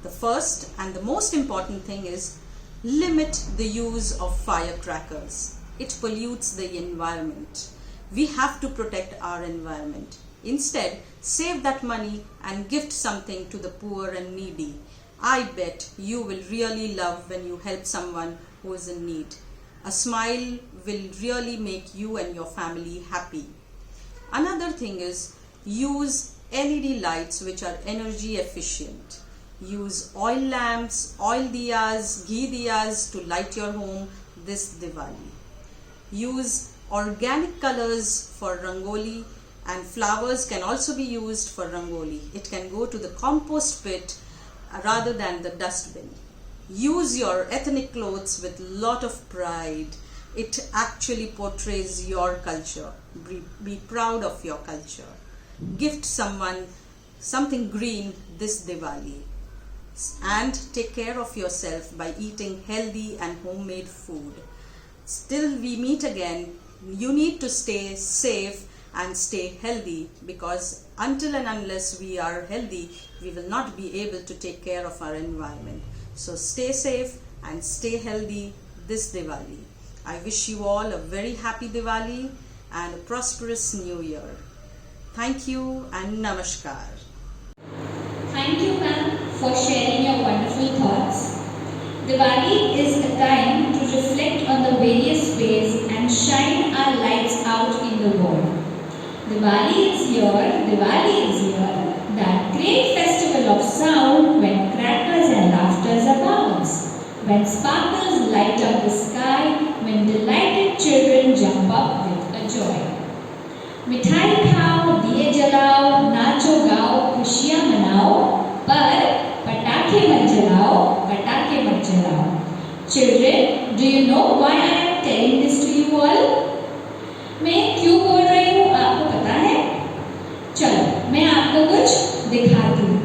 The first and the most important thing is limit the use of firecrackers. It pollutes the environment. We have to protect our environment. Instead, save that money and gift something to the poor and needy. I bet you will really love when you help someone who is in need. A smile will really make you and your family happy. Another thing is use LED lights which are energy efficient. Use oil lamps, oil diyas, ghee diyas to light your home this Diwali. Use organic colors for rangoli, and flowers can also be used for rangoli. It can go to the compost pit rather than the dustbin. Use your ethnic clothes with lot of pride. It actually portrays your culture. Be proud of your culture. Gift someone something green this Diwali. And take care of yourself by eating healthy and homemade food. Till we meet again, you need to stay safe and stay healthy, because until and unless we are healthy, we will not be able to take care of our environment. So stay safe and stay healthy this Diwali. I wish you all a very happy Diwali and a prosperous New Year. Thank you and Namaskar. Thank you, ma'am, for sharing your wonderful thoughts. Diwali is a time to reflect on the various ways and shine our lights out in the world. Diwali is here, that great festival of sound when crackers and laughter abounds, when sparkles light up the sky, when delighted children jump up with a joy. मिठाई खाओ, दिए जलाओ, नाचो गाओ, खुशियाँ मनाओ, पर पटाखे मत जलाओ, पटाखे मत जलाओ. Children, do you know why I am telling this to you all? मैं क्यों बोल रही हूँ आपको पता है? चलो मैं आपको कुछ दिखाती हूँ.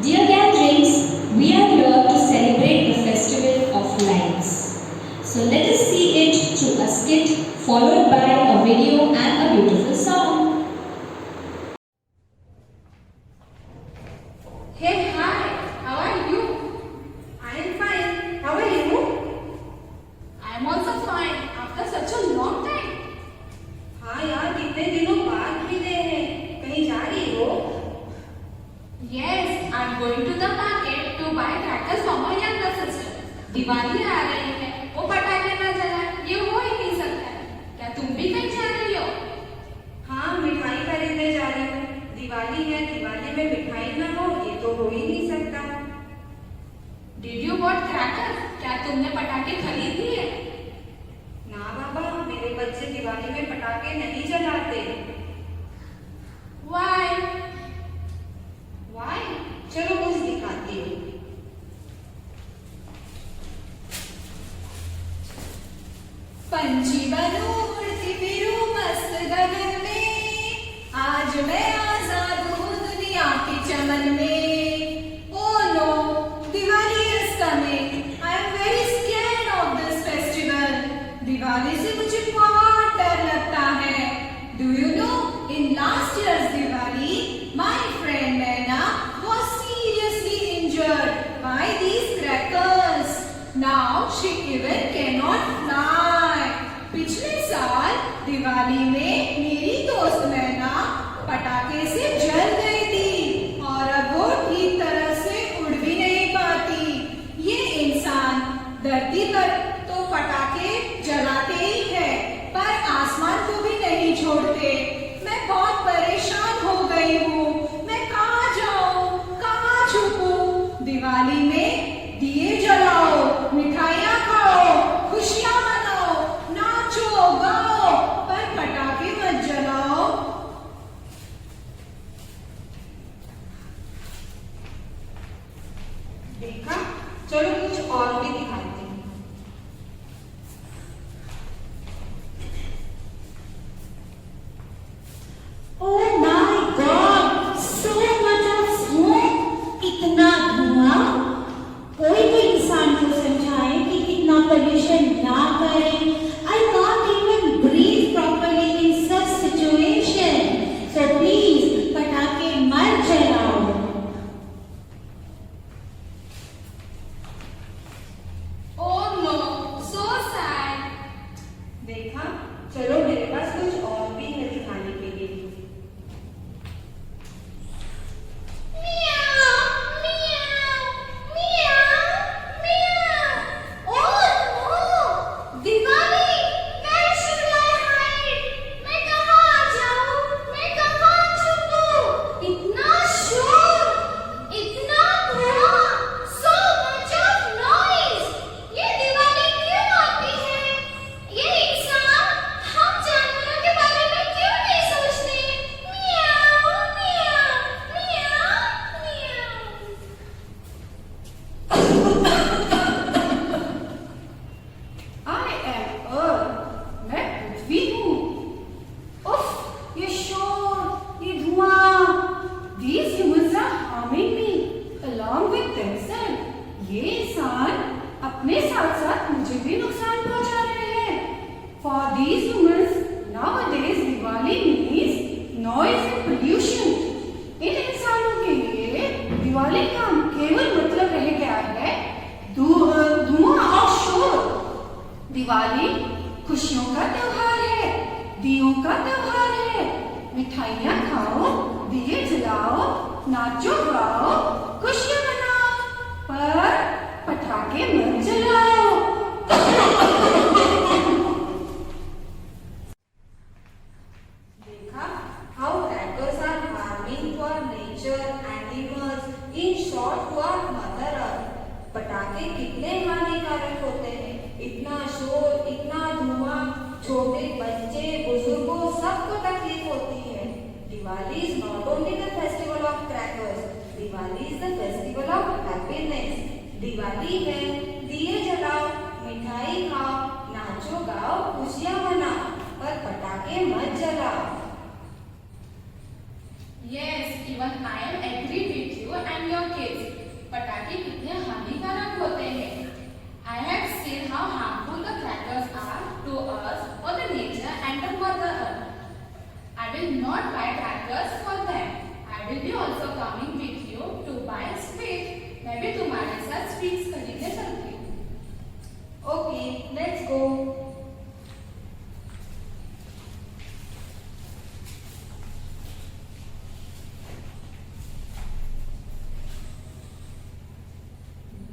Dear gatherings, we are here to celebrate the festival of lights. So let us see it through a skit followed by a video and a beautiful song. Hey, hi, how are you? I am fine. How are you? I am also fine after such a long time. हाँ यार, कितने दिनों बाद मिले हैं. कहीं जा रही हो? Yes, I am going to the market to buy crackers for my younger sister. Diwali आ रही है, वो पटाखे ना जलाए, ये हो ही नहीं सकता है. क्या तुम भी कहीं जा रही हो? हाँ, मिठाई खरीदने जा रही हूँ. दिवाली है, दिवाली में मिठाई ना हो, ये तो हो ही नहीं सकता. Did you bought crackers? क्या तुमने पटाखे खरीद लिए? ना बाबा, मेरे बच्चे दिवाली में पटाखे नहीं जलाते. Why? Why? चलो कुछ दिखाती हूँ. पंछी बनूं उड़ती फिरूं मस्त गगन में, आज मैं आजाद हूँ दुनिया के चमन में. Oh no, Diwali is coming. I am very scared of this festival. Diwali से मुझे बहुत डर लगता है. Do you know, in last year's Diwali, my friend Naina was seriously Diwali में मेरी दोस्त नैना पटाखे से जल गई थी और अब वो ठीक तरह से उड़ भी नहीं पाती। ये इंसान धरती पर तो पटाखे जलाते ही है पर आसमान को भी नहीं छोड़ते। मैं बहुत परेशान हो गई हूँ। मैं कहाँ जाऊँ, कहाँ छुपूं? दिवाली में दिए जलाओ, मिठाइयाँ खाओ, खुशियाँ मनाओ, नाचो गाओ, पर पटाखे मत जलाओ। देखा, चलो कुछ और भी दिखाती हूँ। Oh my God! So much of smoke! इतना धुआं! कोई भी इंसान को समझाए कि इतना पोल्यूशन ना करें। I can't even breathe properly in such situation. So please, पटाखे मत जलाओ। Oh no, so sad. देखा, चलो मेरे पास कुछ और भी है दिखाने के लिए। ये इंसान अपने साथ साथ मुझे भी नुकसान पहुंचा रहे हैं। For these humans, nowadays Diwali means noise and pollution. इन इंसानों के लिए दिवाली का केवल मतलब रह गया है धुआं और शोर। दिवाली खुशियों का त्योहार है, दियों का त्योहार है। मिठाइयाँ खाओ, दिए जलाओ, नाचो गाओ, खुशियाँ मनाओ, पर पटाखे मत जलाओ। देखा, how crackers are harming to our nature, animals, in short to our mother earth. पटाखे कितने हानिकारक होते हैं। इतना शोर, इतना धुआं, छोटे बच्चे बुजुर्गों सबको तकलीफ होती है। Diwali is not only the festival of crackers, Diwali is the festival of happiness. Diwali है दिए जलाओ, मिठाई खाओ, नाचो गाओ, खुशियाँ मनाओ, पर पटाखे मत जलाओ। Yes, even I am agree with you and your kids. पटाखे कितने हानिकारक होते हैं। I have seen how harmful the crackers are to us, for the nature and the mother earth. I will not buy crackers for them. I will be also coming with you to buy sweet. मैं भी तुम्हारे साथ sweets खरीदने चलती हूँ। Okay, let's go.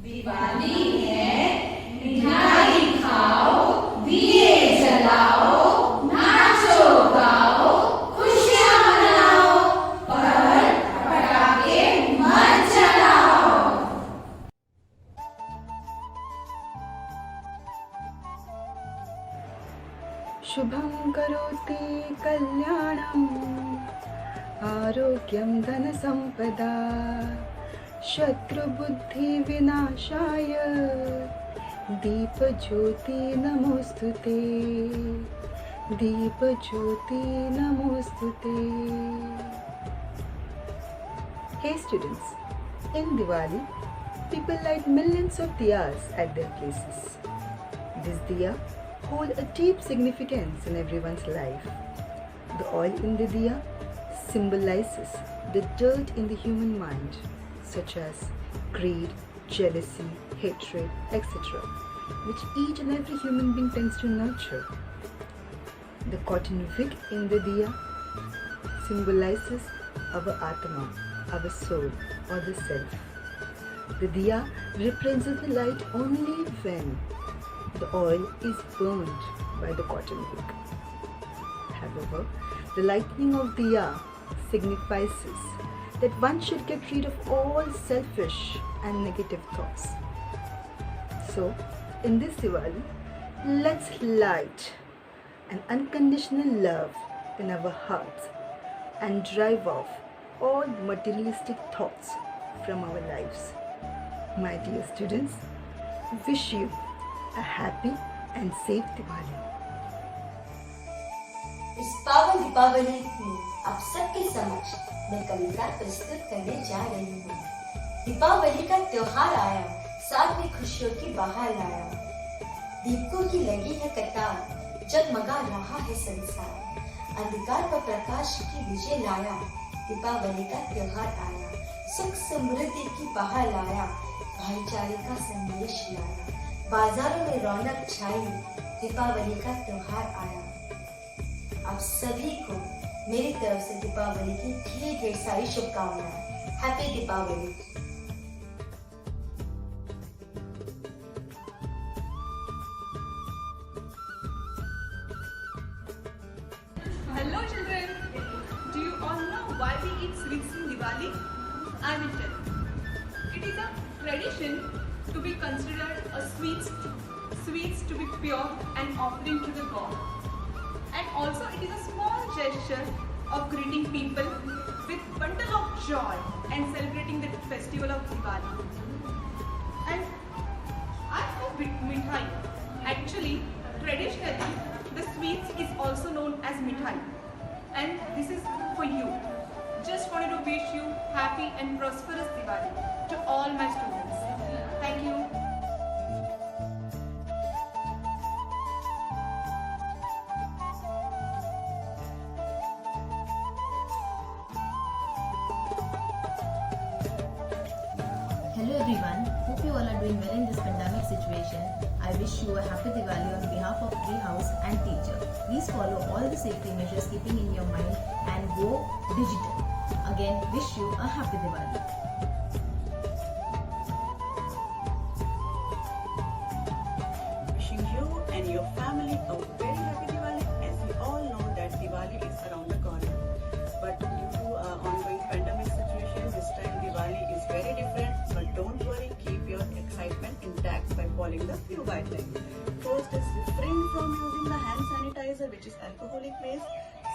Diwali है मिठाई खाओ, दिए जलाओ, नाचो गाओ, खुशियाँ मनाओ, पर पटाखे मत जलाओ। शुभं करोति कल्याणं आरोग्यं धनसम्पदा शत्रुबुद्धि विनाशाय दीपज्योति नमोस्तुते दीपज्योति नमोस्तुते। Hey students, in Diwali, people light millions of diyas at their places. This diya hold a deep significance in everyone's life. The oil in the diya symbolizes the dirt in the human mind, such as greed, jealousy, hatred, etc., which each and every human being tends to nurture. The cotton wick in the diya symbolizes our Atma, our soul or the self. The diya represents the light only when the oil is burned by the cotton wick. However, the lighting of diya signifies that one should get rid of all selfish and negative thoughts. So, in this Diwali, let's light an unconditional love in our hearts and drive off all materialistic thoughts from our lives. My dear students, wish you a happy and safe Diwali. इस पावन दीपावली में आप सबके समक्ष मैं कविता प्रस्तुत करने जा रही हूँ। दीपावली का त्योहार आया, साथ में खुशियों की बहार लाया। दीपकों की लगी है कतार, जगमगा रहा है संसार। अंधकार पर प्रकाश की विजय लाया, दीपावली का त्योहार आया। सुख समृद्धि की बहार लाया, भाईचारे का संदेश लाया। बाजारों में रौनक छाई, दीपावली का त्योहार आया। आप सभी को मेरी तरफ से दीपावली की ढेर ढेर सारी शुभकामनाएं। Happy Deepavali. Hello children, do you all know why we eat sweets in Diwali? I will tell you. It is a tradition to be considered a sweets to be pure and offering to the God. And also it is a small gesture of greeting people with bundle of joy and celebrating the festival of Diwali. And I have mithai. Actually, traditionally, the sweets is also known as mithai. And this is for you. Just wanted to wish you happy and prosperous Diwali to all my students. Thank you. Hello everyone, hope you all are doing well in this pandemic situation. I wish you a happy Diwali on behalf of Tree House and teacher. Please follow all the safety measures keeping in your mind and go digital. Again, wish you a happy Diwali. Wishing you and your family a very happy Diwali, as we all know that Diwali is around the corner. But due to ongoing pandemic situation, this time Diwali is very different. But don't worry, keep your excitement intact by following the few guidelines. First is refrain from using the hand sanitizer, which is alcoholic based.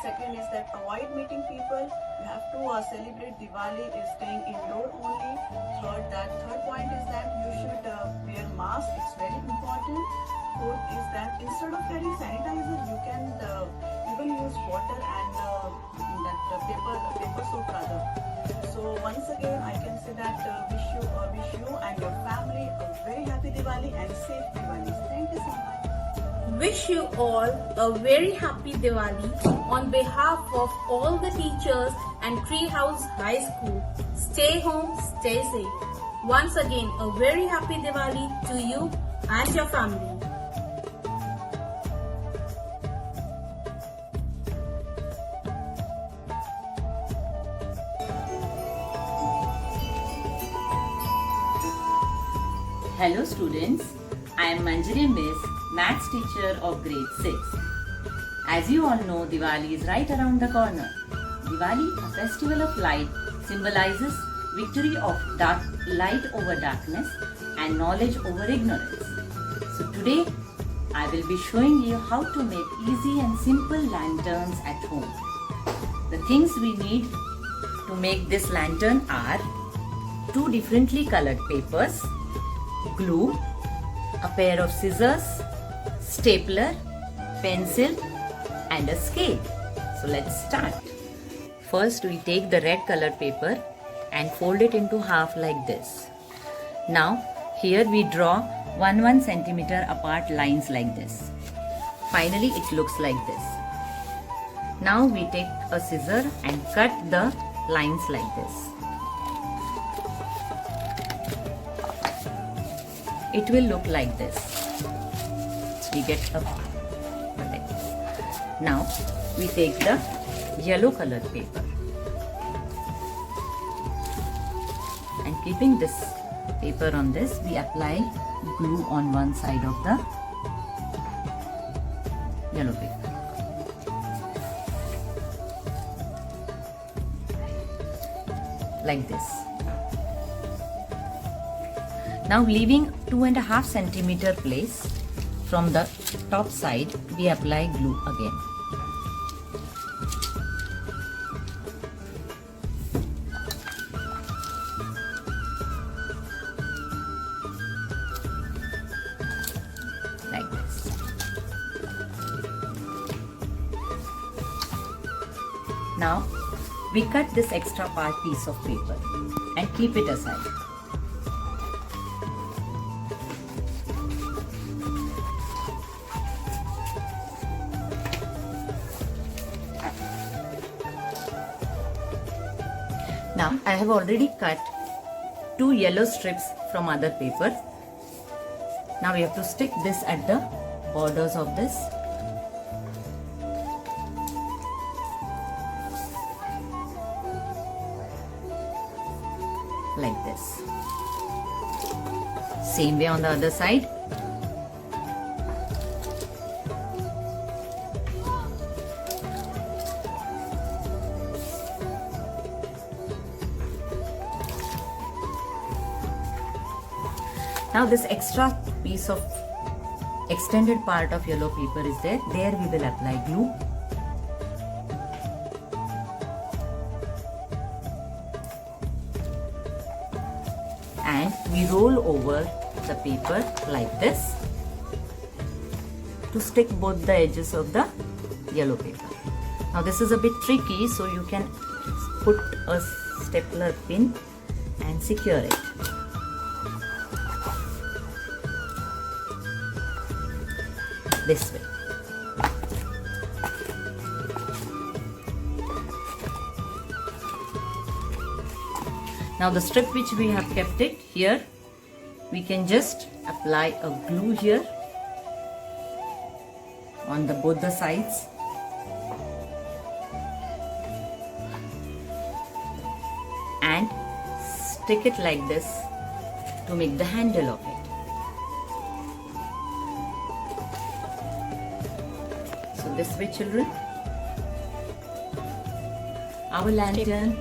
Second is that avoid meeting people. You have to celebrate Diwali is staying indoor only. Third point is that you should wear mask. It's very important. Fourth is that instead of carrying sanitizer, you can even use water and paper soap rather. So once again, I can say that wish you and your family a very happy Diwali and safe Diwali. Thank you so much. Wish you all a very happy Diwali on behalf of all the teachers and Tree House High School. Stay home, stay safe. Once again, a very happy Diwali to you and your family. Hello students, I am Manjari Miss, Maths teacher of grade 6. As you all know, Diwali is right around the corner. Diwali, a festival of light, symbolizes victory of light over darkness and knowledge over ignorance. So today, I will be showing you how to make easy and simple lanterns at home. The things we need to make this lantern are 2 differently colored papers, glue, a pair of scissors, stapler, pencil and a scale. So let's start. First we take the red colored paper and fold it into half like this. Now here we draw 1 centimeter apart lines like this. Finally it looks like this. Now we take a scissor and cut the lines like this. It will look like this. We get a like this. Now we take the yellow colored paper and keeping this paper on this, we apply glue on one side of the yellow paper. Like this. Now leaving 2.5 centimeter place from the top side, we apply glue again. Like this. Now we cut this extra part piece of paper and keep it aside. Now I have already cut 2 yellow strips from other paper. Now we have to stick this at the borders of this. Like this. Same way on the other side. Now this extra piece of extended part of yellow paper is there. There we will apply glue. And we roll over the paper like this to stick both the edges of the yellow paper. Now this is a bit tricky, so you can put a stapler pin and secure it. This way. Now the strip which we have kept it here, we can just apply a glue here on the both the sides. And stick it like this to make the handle of it. So this way, children, our lantern,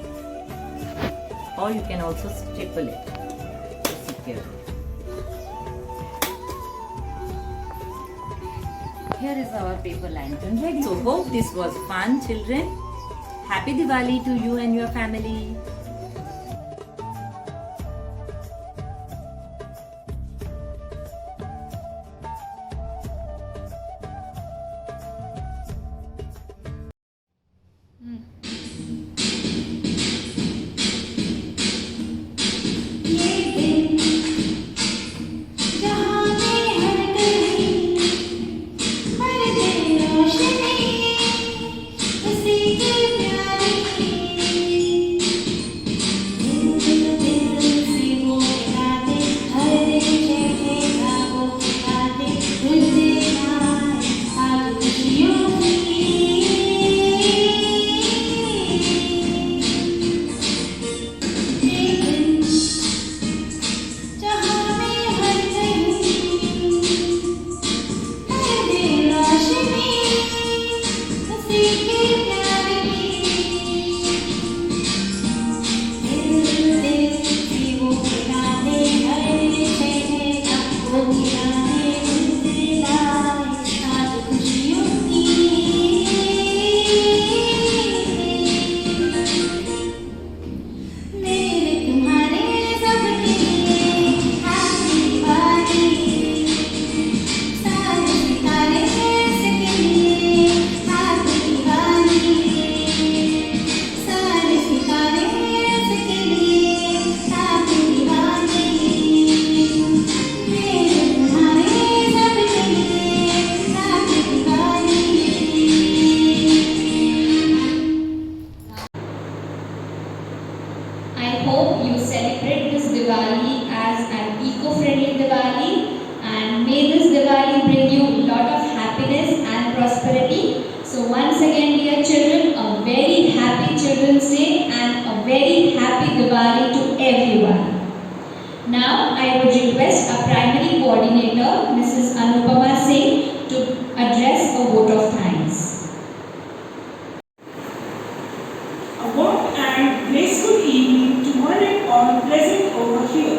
or you can also staple it to secure it. Here is our paper lantern ready. So hope this was fun, children. Happy Diwali to you and your family. Diwali as an eco-friendly Diwali, and may this Diwali bring you a lot of happiness and prosperity. So So once again, dear children, a very happy Children's Day and a very happy Diwali to everyone. Now, I would request our primary coordinator, Mrs. Anupama Singh, to address a vote of thanks. A warm and graceful evening to one and all present over here.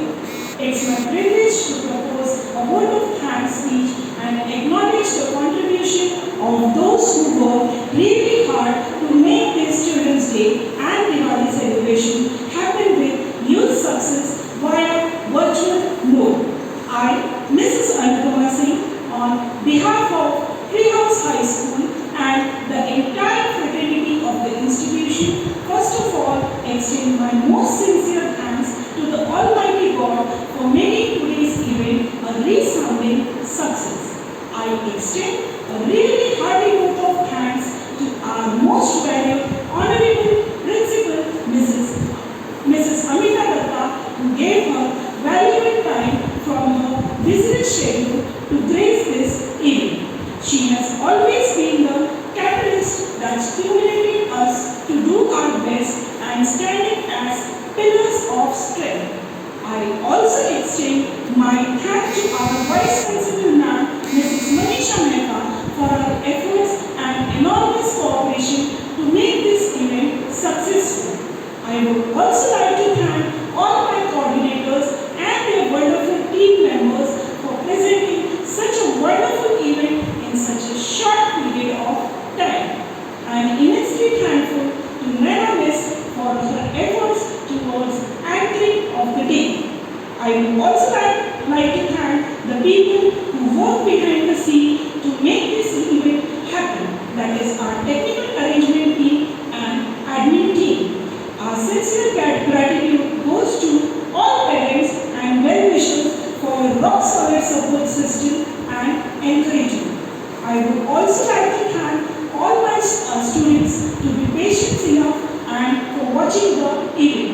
It's my privilege to propose a word of thanks speech and acknowledge the contribution of those who worked really hard to make this Children's Day and Diwali celebration happen with huge success via virtual mode. I, Mrs. Anupama Singh, on behalf of Treehouse High School and the entire fraternity of the institution, first of all, extend my most sincere thanks to the Almighty God for making today's event a resounding success. I extend a really hearty vote of thanks to our most valued Honorable Principal, Mrs. Amita Datta, who gave her valuable time from her busy schedule to grace this event. She has always been the catalyst that stimulated us to do our best and standing as pillars of strength. I also extend my thanks to our Vice Principal Ma'am, Mrs. Manisha Mehta, for her efforts and enormous cooperation to make this event successful. I would also like to thank all my coordinators and their wonderful team members for presenting such a wonderful event in such a short period of time. I am immensely thankful to Nana Miss for her efforts towards anchoring of the day. I would also like to thank the people who work behind the scene to make this event happen, that is our technical arrangement team and admin team. Our sincere gratitude goes to all parents and well-wishers for your rock-solid support system and encouragement. I would also like to thank all my students to be patient enough and for watching the event.